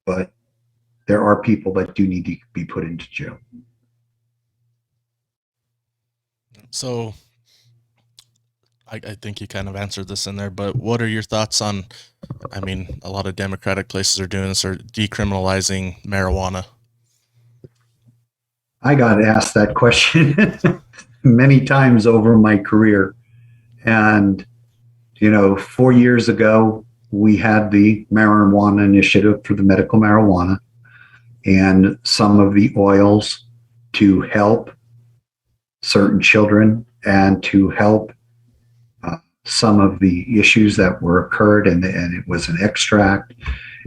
[SPEAKER 3] But there are people that do need to be put into jail.
[SPEAKER 2] So I think you kind of answered this in there, but what are your thoughts on, a lot of Democratic places are doing this, or decriminalizing marijuana?
[SPEAKER 3] I got asked that question many times over my career. And, 4 years ago, we had the marijuana initiative for the medical marijuana, and some of the oils to help certain children and to help some of the issues that were occurred, and it was an extract.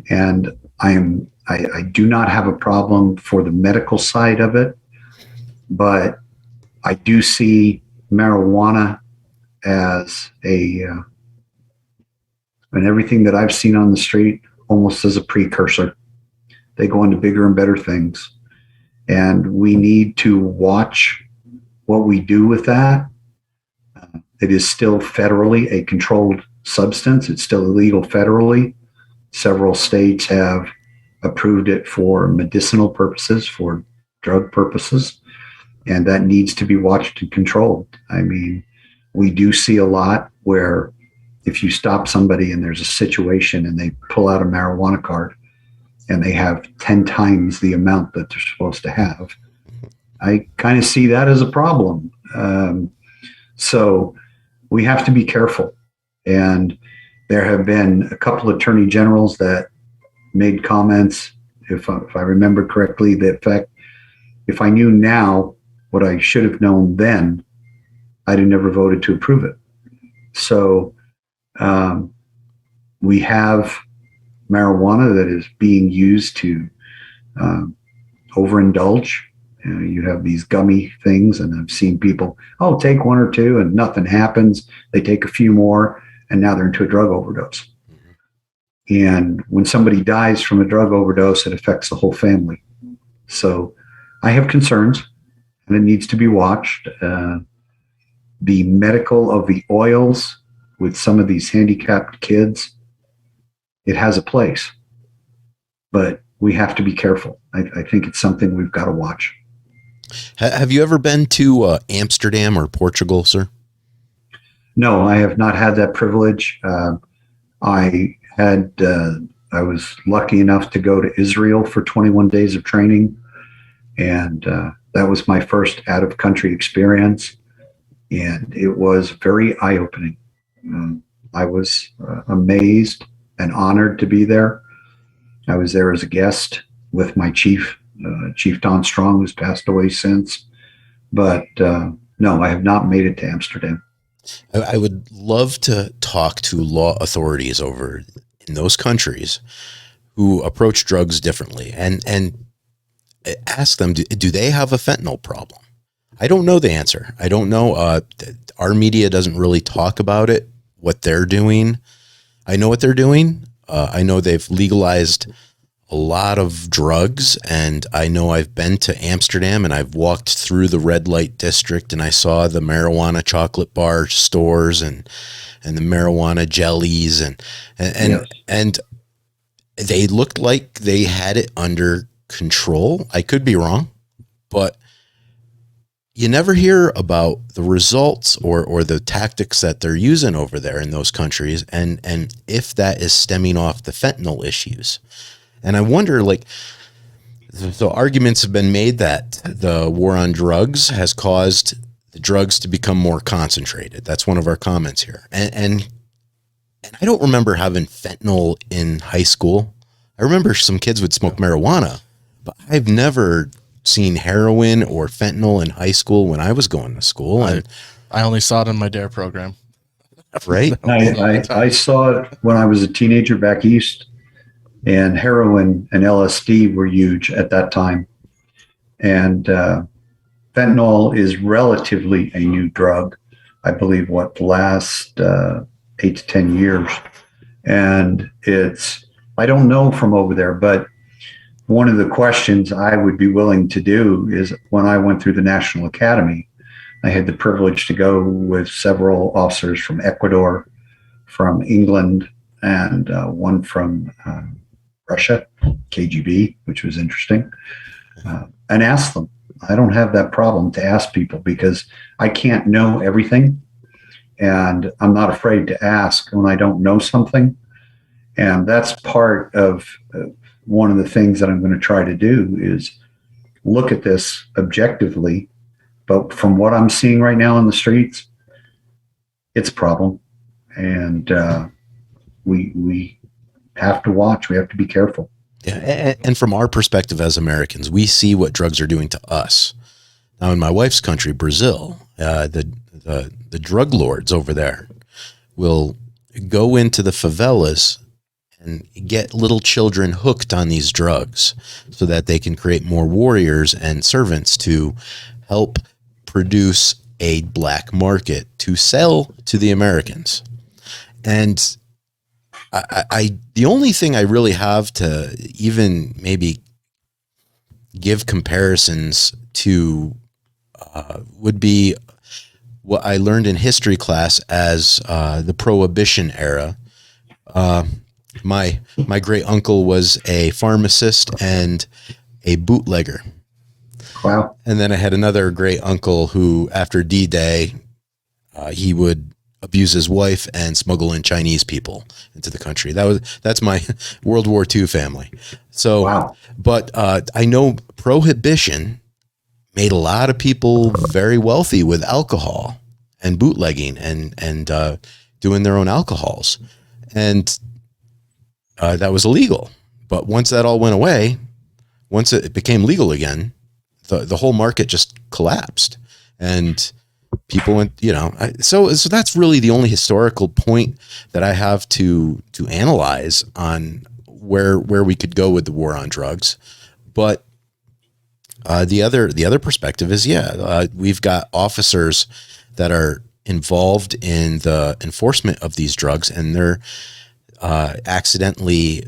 [SPEAKER 3] And I do not have a problem for the medical side of it, but I do see marijuana as and everything that I've seen on the street almost as a precursor. They go into bigger and better things, and we need to watch what we do with that. It is still federally a controlled substance. It's still illegal federally. Several states have approved it for medicinal purposes, for drug purposes, and that needs to be watched and controlled. We do see a lot where if you stop somebody and there's a situation and they pull out a marijuana card and they have 10 times the amount that they're supposed to have, I kind of see that as a problem. So we have to be careful. And there have been a couple of attorney generals that made comments, if I remember correctly, the effect, if I knew now what I should have known then, I'd have never voted to approve it. So we have marijuana that is being used to overindulge. You have these gummy things, and I've seen people, take one or two and nothing happens. They take a few more, and now they're into a drug overdose. And when somebody dies from a drug overdose, it affects the whole family. So I have concerns, and it needs to be watched. The medical of the oils with some of these handicapped kids, it has a place, but we have to be careful. I think it's something we've got to watch.
[SPEAKER 1] Have you ever been to Amsterdam or Portugal, sir?
[SPEAKER 3] No, I have not had that privilege. I was lucky enough to go to Israel for 21 days of training, and that was my first out-of-country experience, and it was very eye-opening. I was amazed and honored to be there. I was there as a guest with my chief, Chief Don Strong, who's passed away since. But no, I have not made it to Amsterdam.
[SPEAKER 1] I would love to talk to law authorities over in those countries who approach drugs differently and ask them, do they have a fentanyl problem? I don't know the answer. I don't know. Our media doesn't really talk about it, what they're doing. I know what they're doing. I know they've legalized a lot of drugs, and I know I've been to Amsterdam and I've walked through the red light district and I saw the marijuana chocolate bar stores and the marijuana jellies and they looked like they had it under control. I could be wrong, but you never hear about the results or the tactics that they're using over there in those countries, and if that is stemming off the fentanyl issues. And I wonder, so arguments have been made that the war on drugs has caused the drugs to become more concentrated. That's one of our comments here. And I don't remember having fentanyl in high school. I remember some kids would smoke marijuana, but I've never seen heroin or fentanyl in high school when I was going to school. And
[SPEAKER 2] I only saw it in my DARE program.
[SPEAKER 1] Right?
[SPEAKER 3] I saw it when I was a teenager back east. And heroin and LSD were huge at that time. And fentanyl is relatively a new drug. I believe the last 8 to 10 years. And I don't know from over there, but one of the questions I would be willing to do is when I went through the National Academy, I had the privilege to go with several officers from Ecuador, from England, and one from Russia, KGB, which was interesting, and ask them. I don't have that problem to ask people because I can't know everything, and I'm not afraid to ask when I don't know something. And that's part of one of the things that I'm going to try to do is look at this objectively. But from what I'm seeing right now in the streets, it's a problem, and we have to watch. We have to be careful.
[SPEAKER 1] Yeah, and from our perspective as Americans, we see what drugs are doing to us. Now, in my wife's country, Brazil, the drug lords over there will go into the favelas and get little children hooked on these drugs so that they can create more warriors and servants to help produce a black market to sell to the Americans. And the only thing I really have to even maybe give comparisons to would be what I learned in history class as the Prohibition era. My great uncle was a pharmacist and a bootlegger.
[SPEAKER 3] Wow. And
[SPEAKER 1] then I had another great uncle who, after D-Day, he would abuse his wife and smuggle in Chinese people into the country. That's my World War II family. So, wow. But I know Prohibition made a lot of people very wealthy with alcohol and bootlegging and doing their own alcohols. And that was illegal. But once that all went away, once it became legal again, the whole market just collapsed. And people went, so that's really the only historical point that I have to analyze on where we could go with the war on drugs. But the other perspective is, we've got officers that are involved in the enforcement of these drugs, and they're accidentally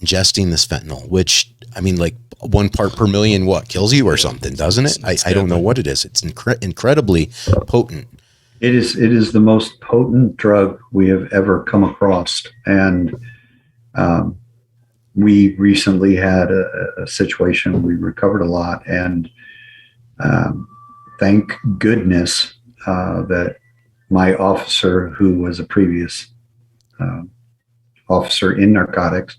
[SPEAKER 1] ingesting this fentanyl, which, I mean, like 1 part per million, kills you or something, doesn't it? I don't know what it is. It's incredibly potent.
[SPEAKER 3] It is the most potent drug we have ever come across. And we recently had a situation. We recovered a lot, and thank goodness that my officer, who was a previous officer in narcotics,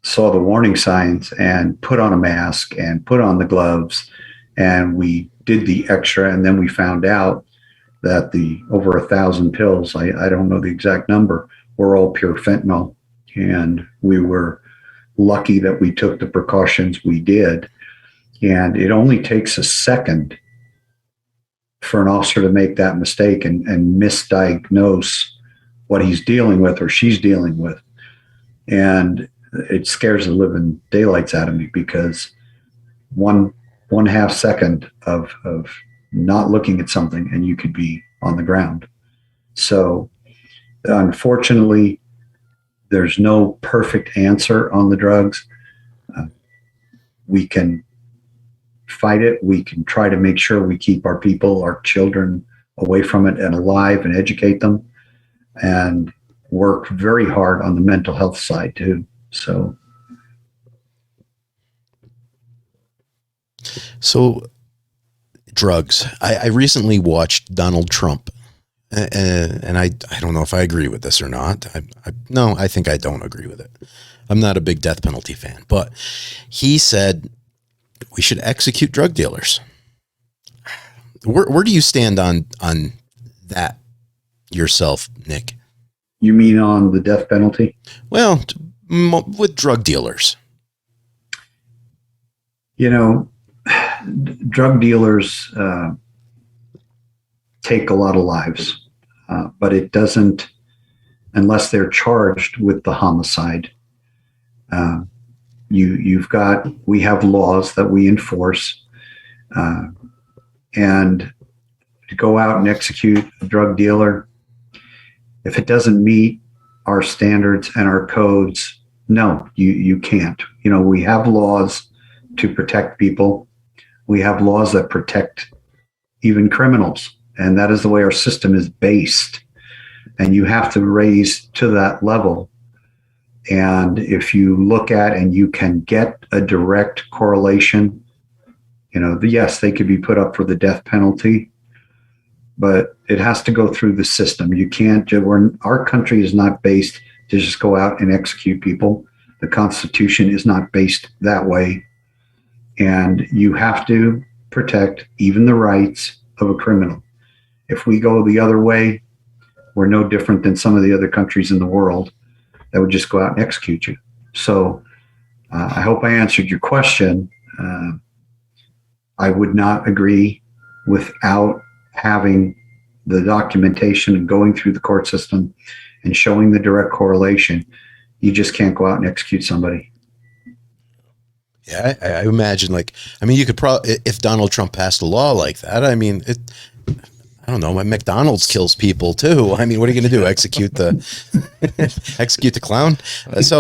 [SPEAKER 3] saw the warning signs and put on a mask and put on the gloves, and we did the extra. And then we found out that the over 1,000 pills, I don't know the exact number, were all pure fentanyl. And we were lucky that we took the precautions we did. And it only takes a second for an officer to make that mistake and misdiagnose what he's dealing with or she's dealing with. And it scares the living daylights out of me, because one half second of not looking at something and you could be on the ground. So unfortunately, there's no perfect answer on the drugs. We can fight it. We can try to make sure we keep our people, our children, away from it and alive, and educate them, and work very hard on the mental health side too. So
[SPEAKER 1] drugs. I recently watched Donald Trump, and I don't know if I agree with this or not. I think I don't agree with it. I'm not a big death penalty fan, but he said we should execute drug dealers. Where do you stand on that yourself, Nick?
[SPEAKER 3] You mean on the death penalty?
[SPEAKER 1] Well, with drug dealers.
[SPEAKER 3] Drug dealers take a lot of lives, but it doesn't, unless they're charged with the homicide. We have laws that we enforce, and to go out and execute a drug dealer, if it doesn't meet our standards and our codes, no, you can't. We have laws to protect people. We have laws that protect even criminals. And that is the way our system is based. And you have to raise to that level. And if you look at and you can get a direct correlation, yes, they could be put up for the death penalty, but it has to go through the system. You can't, our country is not based to just go out and execute people. The Constitution is not based that way. And you have to protect even the rights of a criminal. If we go the other way, we're no different than some of the other countries in the world that would just go out and execute you. So I hope I answered your question. I would not agree without having the documentation and going through the court system and showing the direct correlation. You just can't go out and execute somebody.
[SPEAKER 1] Yeah, I imagine, you could probably, if Donald Trump passed a law like that, I don't know, McDonald's kills people too. What are you going to do? Execute the clown?
[SPEAKER 2] It's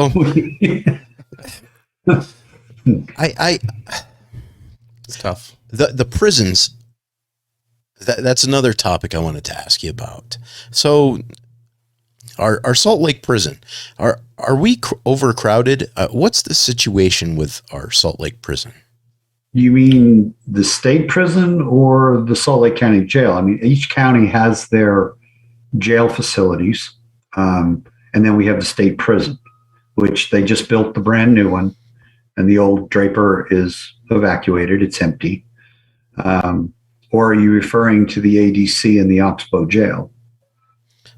[SPEAKER 2] tough.
[SPEAKER 1] The prisons, that's another topic I wanted to ask you about. So our Salt Lake prison, are we overcrowded? What's the situation with our Salt Lake prison?
[SPEAKER 3] You mean the state prison or the Salt Lake County Jail? Each county has their jail facilities. And then we have the state prison, which they just built the brand new one. And the old Draper is evacuated. It's empty. Or are you referring to the ADC and the Oxbow jail?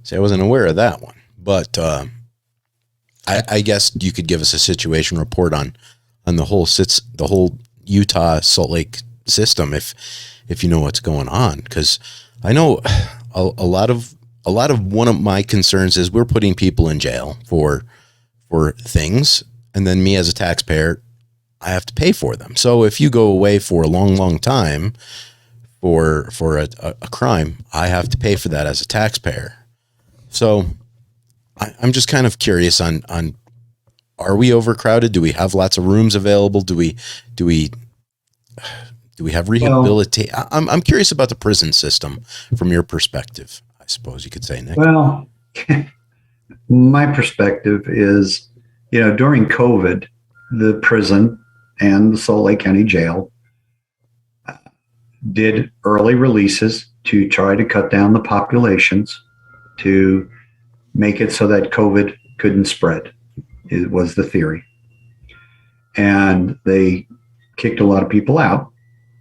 [SPEAKER 1] See, I wasn't aware of that one, but I guess you could give us a situation report on the whole Utah Salt Lake system if you know what's going on, because I know a lot of one of my concerns is we're putting people in jail for things, and then me as a taxpayer, I have to pay for them. So if you go away for a long, long time for a crime, I have to pay for that as a taxpayer. So I'm just kind of curious on, are we overcrowded? Do we have lots of rooms available? Do we have rehabilitation? I'm curious about the prison system from your perspective, I suppose you could say, Nick.
[SPEAKER 3] Well, my perspective is, during COVID, the prison and the Salt Lake County Jail did early releases to try to cut down the populations to make it so that COVID couldn't spread. It was the theory. And they kicked a lot of people out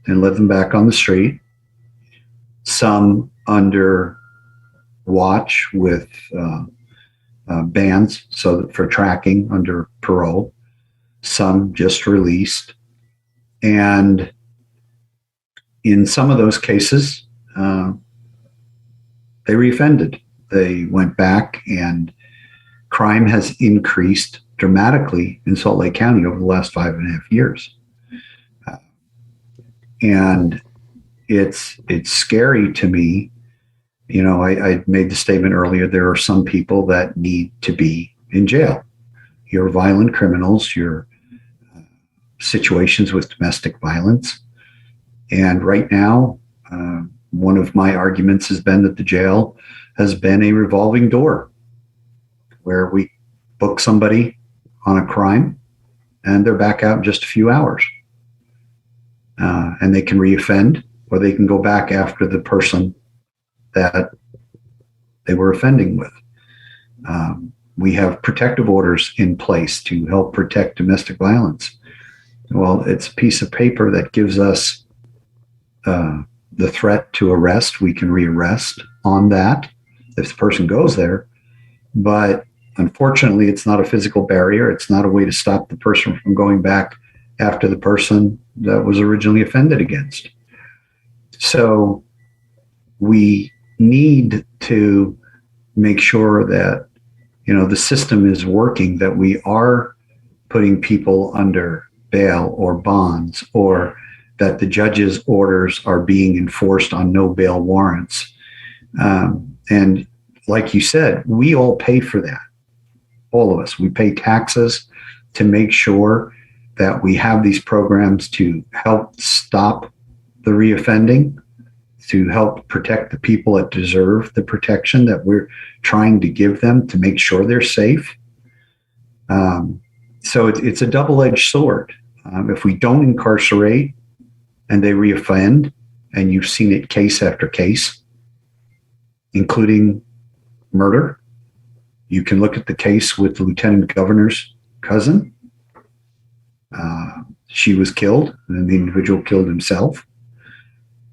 [SPEAKER 3] and let them back on the street. Some under watch with bans, so that for tracking under parole. Some just released. And in some of those cases, they reoffended. They went back, and crime has increased dramatically in Salt Lake County over the last 5.5 years. And it's scary to me. I made the statement earlier, there are some people that need to be in jail. Your violent criminals, your situations with domestic violence. And right now, one of my arguments has been that the jail has been a revolving door where we book somebody on a crime and they're back out in just a few hours. And they can reoffend, or they can go back after the person that they were offending with. We have protective orders in place to help protect domestic violence. Well, it's a piece of paper that gives us the threat to arrest. We can rearrest on that if the person goes there. But unfortunately, it's not a physical barrier. It's not a way to stop the person from going back after the person that was originally offended against. So we need to make sure that the system is working, that we are putting people under bail or bonds, or that the judge's orders are being enforced on no bail warrants. And like you said, we all pay for that. All of us, we pay taxes to make sure that we have these programs to help stop the reoffending, to help protect the people that deserve the protection that we're trying to give them to make sure they're safe. So it's a double-edged sword. If we don't incarcerate and they reoffend, and you've seen it case after case, including murder, you can look at the case with the lieutenant governor's cousin. She was killed, and the individual killed himself.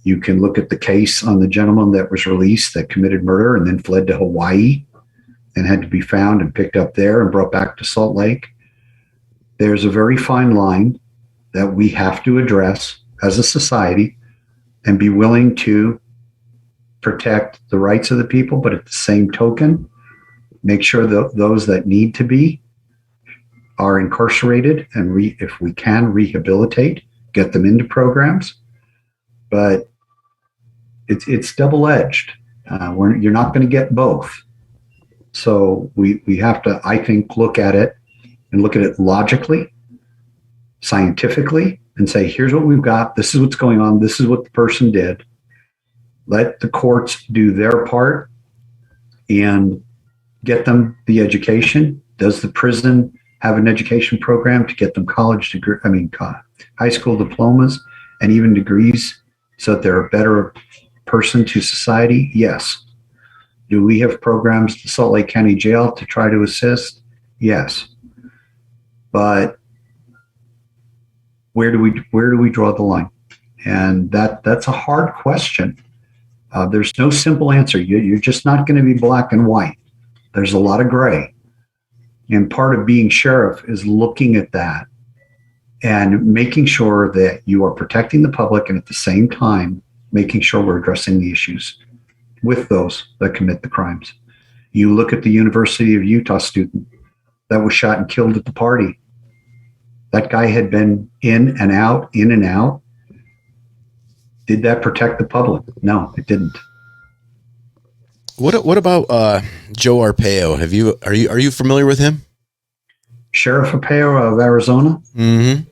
[SPEAKER 3] You can look at the case on the gentleman that was released that committed murder and then fled to Hawaii and had to be found and picked up there and brought back to Salt Lake. There's a very fine line that we have to address as a society and be willing to protect the rights of the people, but at the same token, make sure that those that need to be are incarcerated and if we can rehabilitate, get them into programs. But it's double-edged. You're not going to get both. So we have to, I think, look at it logically, scientifically, and say, here's what we've got. This is what's going on. This is what the person did. Let the courts do their part and get them the education. Does the prison have an education program to get them high school diplomas and even degrees so that they're a better person to society? Yes. Do we have programs at the Salt Lake County Jail to try to assist? Yes. But where do we draw the line? And that's a hard question. There's no simple answer. You're just not going to be black and white. There's a lot of gray. And part of being sheriff is looking at that and making sure that you are protecting the public, and at the same time, making sure we're addressing the issues with those that commit the crimes. You look at the University of Utah student that was shot and killed at the party. That guy had been in and out, in and out. Did that protect the public? No, it didn't.
[SPEAKER 1] What about Joe Arpaio? Are you familiar with him?
[SPEAKER 3] Sheriff Arpaio of Arizona.
[SPEAKER 1] Mm-hmm.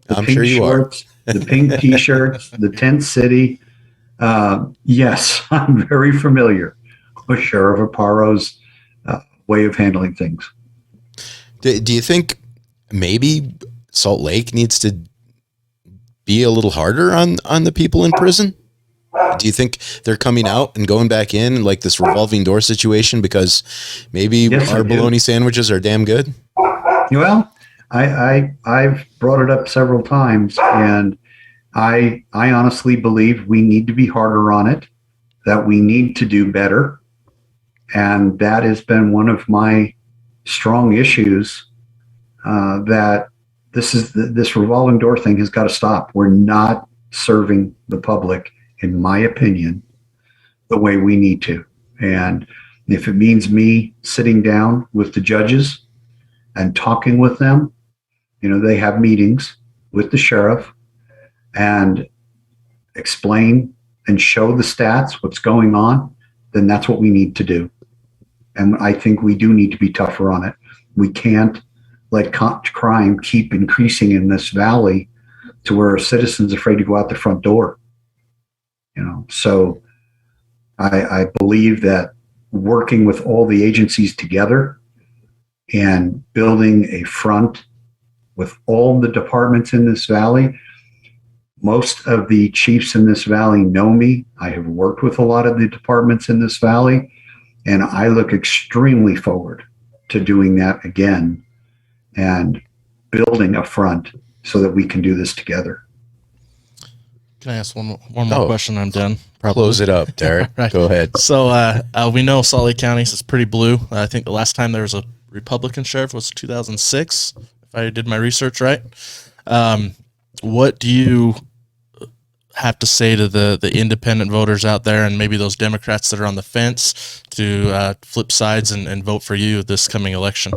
[SPEAKER 1] I'm sure you
[SPEAKER 3] shorts, are. The pink T-shirts, the tent city. Yes, I'm very familiar with Sheriff Arpaio's way of handling things.
[SPEAKER 1] Do you think maybe Salt Lake needs to be a little harder on the people in prison? Do you think they're coming out and going back in like this revolving door situation because maybe our bologna sandwiches are damn good?
[SPEAKER 3] Well, I've brought it up several times, and I honestly believe we need to be harder on it, that we need to do better. And that has been one of my strong issues, that this revolving door thing has got to stop. We're not serving the public, in my opinion, the way we need to. And if it means me sitting down with the judges and talking with them, they have meetings with the sheriff and explain and show the stats, what's going on, then that's what we need to do. And I think we do need to be tougher on it. We can't let crime keep increasing in this valley to where a citizen's afraid to go out the front door. So I believe that working with all the agencies together and building a front with all the departments in this valley. Most of the chiefs in this valley know me. I have worked with a lot of the departments in this valley, and I look extremely forward to doing that again and building a front so that we can do this together.
[SPEAKER 2] Can I ask one more question? I'm done.
[SPEAKER 1] Probably. Close it up, Derek. Right. Go ahead.
[SPEAKER 2] So we know Salt Lake County is pretty blue. I think the last time there was a Republican sheriff was 2006, if I did my research right. What do you have to say to the independent voters out there and maybe those Democrats that are on the fence to flip sides and vote for you this coming election?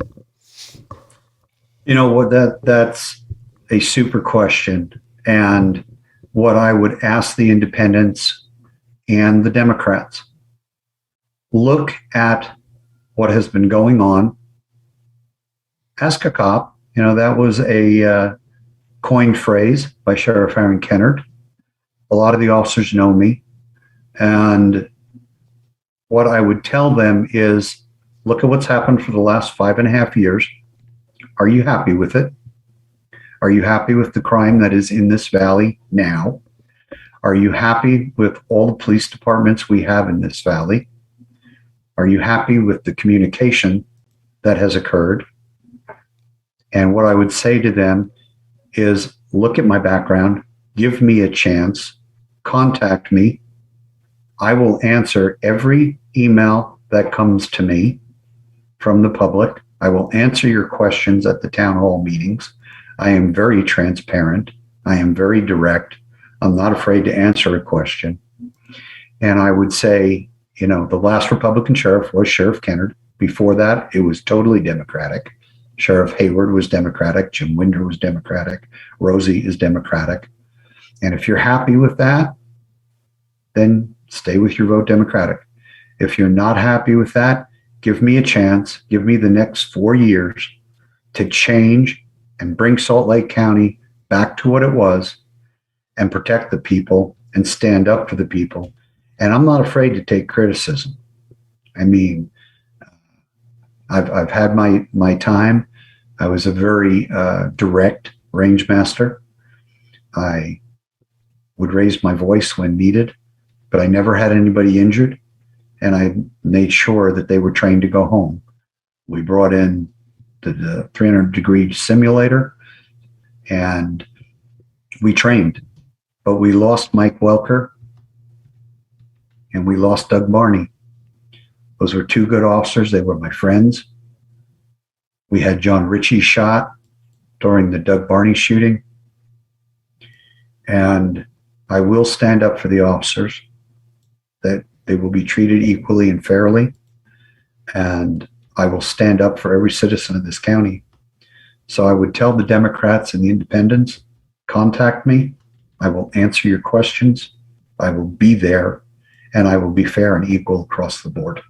[SPEAKER 3] That's a super question. And what I would ask the independents and the Democrats, look at what has been going on. Ask a cop. That was a coined phrase by Sheriff Aaron Kennard. A lot of the officers know me. And what I would tell them is, look at what's happened for the last 5.5 years. Are you happy with it? Are you happy with the crime that is in this valley now? Are you happy with all the police departments we have in this valley? Are you happy with the communication that has occurred? And what I would say to them is, look at my background, give me a chance, contact me. I will answer every email that comes to me from the public. I will answer your questions at the town hall meetings. I am very transparent. I am very direct. I'm not afraid to answer a question. And I would say, the last Republican sheriff was Sheriff Kennard. Before that, it was totally Democratic. Sheriff Hayward was Democratic. Jim Winder was Democratic. Rosie is Democratic. And if you're happy with that, then stay with your vote Democratic. If you're not happy with that, give me a chance. Give me the next 4 years to change and bring Salt Lake County back to what it was and protect the people and stand up for the people. And I'm not afraid to take criticism. I mean, I've had my time. I was a very direct range master. I would raise my voice when needed, but I never had anybody injured, and I made sure that they were trained to go home. We brought in the 300-degree simulator, and we trained. But we lost Mike Welker, and we lost Doug Barney. Those were two good officers. They were my friends. We had John Ritchie shot during the Doug Barney shooting. And I will stand up for the officers, that they will be treated equally and fairly. And I will stand up for every citizen of this county, So I would tell the Democrats and the independents, contact me. I will answer your questions. I will be there, and I will be fair and equal across the board.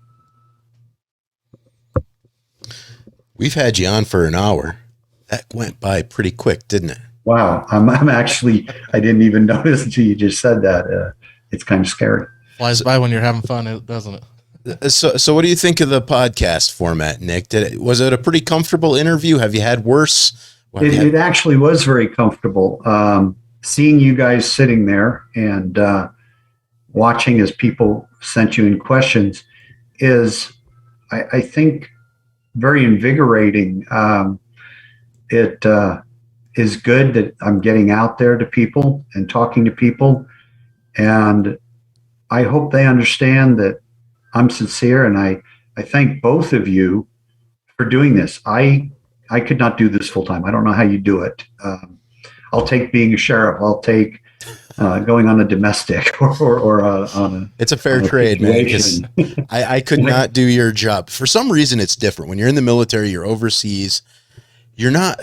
[SPEAKER 1] We've had you on for an hour. That went by pretty quick, didn't it?
[SPEAKER 3] Wow. I'm actually, I didn't even notice until you just said that. It's kind of scary.
[SPEAKER 2] Flies by when you're having fun, doesn't it?
[SPEAKER 1] So what do you think of the podcast format, Nick? Was it a pretty comfortable interview? Have you had worse?
[SPEAKER 3] It actually was very comfortable. Seeing you guys sitting there and watching as people sent you in questions is, I think, very invigorating. It is good that I'm getting out there to people and talking to people. And I hope they understand that I'm sincere, and I thank both of you for doing this. I could not do this full time. I don't know how you do it. I'll take being a sheriff. I'll take going on a domestic or on a.
[SPEAKER 1] It's a fair trade, man. Because I could not do your job. For some reason, it's different. When you're in the military, you're overseas. You're not.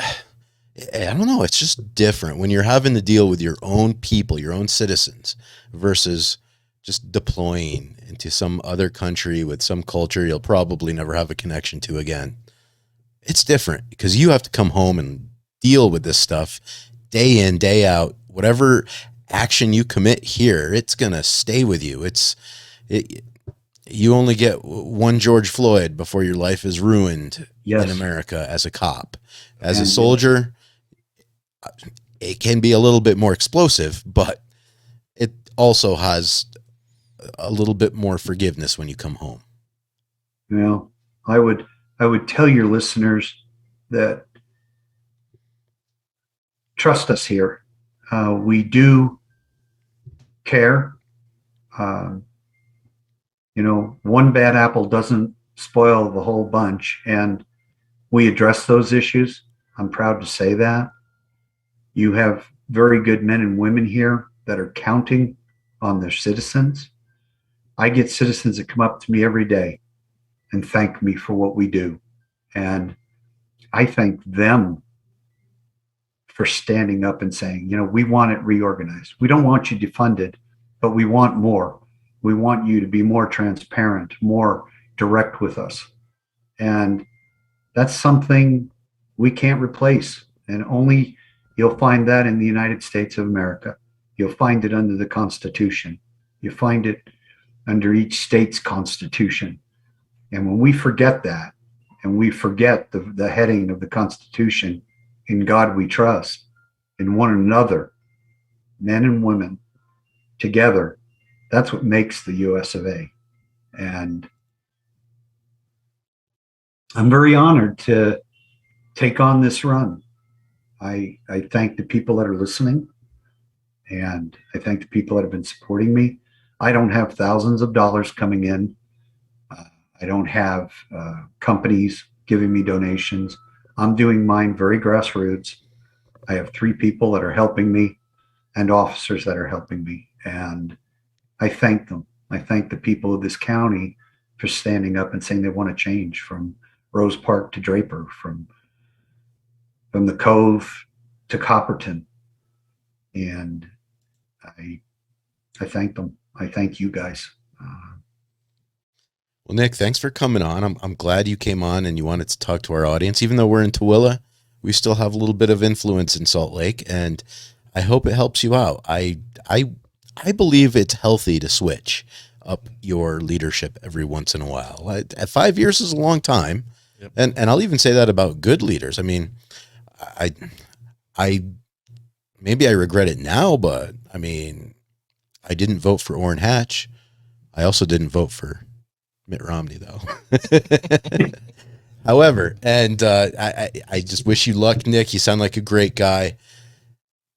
[SPEAKER 1] I don't know. It's just different when you're having to deal with your own people, your own citizens, versus just deploying into some other country with some culture you'll probably never have a connection to again. It's different because you have to come home and deal with this stuff day in, day out. Whatever action you commit here, it's going to stay with you. You only get one George Floyd before your life is ruined in America as a cop. As a soldier, it can be a little bit more explosive, but it also has a little bit more forgiveness when you come home.
[SPEAKER 3] Well, I would tell your listeners that trust us here. We do care. One bad apple doesn't spoil the whole bunch, and we address those issues. I'm proud to say that. You have very good men and women here that are counting on their citizens. I get citizens that come up to me every day and thank me for what we do. And I thank them for standing up and saying, we want it reorganized. We don't want you defunded, but we want more. We want you to be more transparent, more direct with us. And that's something we can't replace. And only you'll find that in the United States of America. You'll find it under the Constitution. You find it under each state's constitution. And when we forget that, and we forget the heading of the Constitution, in God we trust, in one another, men and women together, that's what makes the US of A. And I'm very honored to take on this run. I thank the people that are listening, and I thank the people that have been supporting me. I don't have thousands of dollars coming in. I don't have companies giving me donations. I'm doing mine very grassroots. I have 3 people that are helping me and officers that are helping me. And I thank them. I thank the people of this county for standing up and saying they want to change, from Rose Park to Draper, from the Cove to Copperton. And I thank them. I thank you guys.
[SPEAKER 1] Well, Nick, thanks for coming on. I'm glad you came on and you wanted to talk to our audience. Even though we're in Tooele, we still have a little bit of influence in Salt Lake, and I hope it helps you out. I believe it's healthy to switch up your leadership every once in a while. 5 years is a long time. Yep. And I'll even say that about good leaders. I mean, I maybe I regret it now, but I mean, I didn't vote for Orrin Hatch. I also didn't vote for Mitt Romney, though. However, and I just wish you luck, Nick. You sound like a great guy.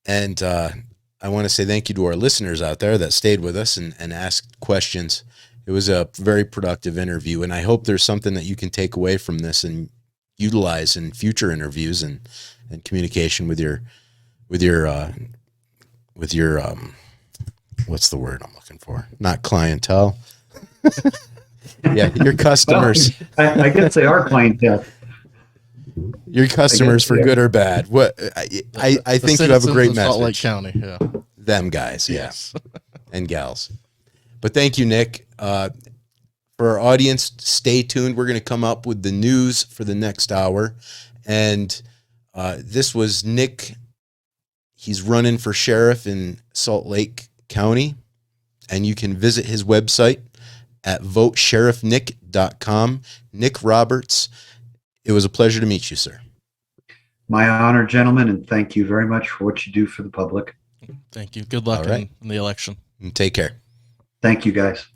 [SPEAKER 1] And I want to say thank you to our listeners out there that stayed with us and asked questions. It was a very productive interview, and I hope there's something that you can take away from this and utilize in future interviews and communication with your what's the word I'm looking for? Not clientele. Yeah, your customers.
[SPEAKER 3] Well, I guess they are clientele.
[SPEAKER 1] Your customers for good or bad. What I think you have a great message.
[SPEAKER 2] Salt Lake County, yeah.
[SPEAKER 1] Them guys,
[SPEAKER 2] Yes.
[SPEAKER 1] and gals. But thank you, Nick. For our audience, stay tuned. We're going to come up with the news for the next hour. And this was Nick. He's running for sheriff in Salt Lake County. And you can visit his website at votesheriffnick.com. Nick Roberts, it was a pleasure to meet you, sir.
[SPEAKER 3] My honor, gentlemen, and thank you very much for what you do for the public.
[SPEAKER 2] Thank you. Good luck in the election.
[SPEAKER 1] And take care.
[SPEAKER 3] Thank you, guys.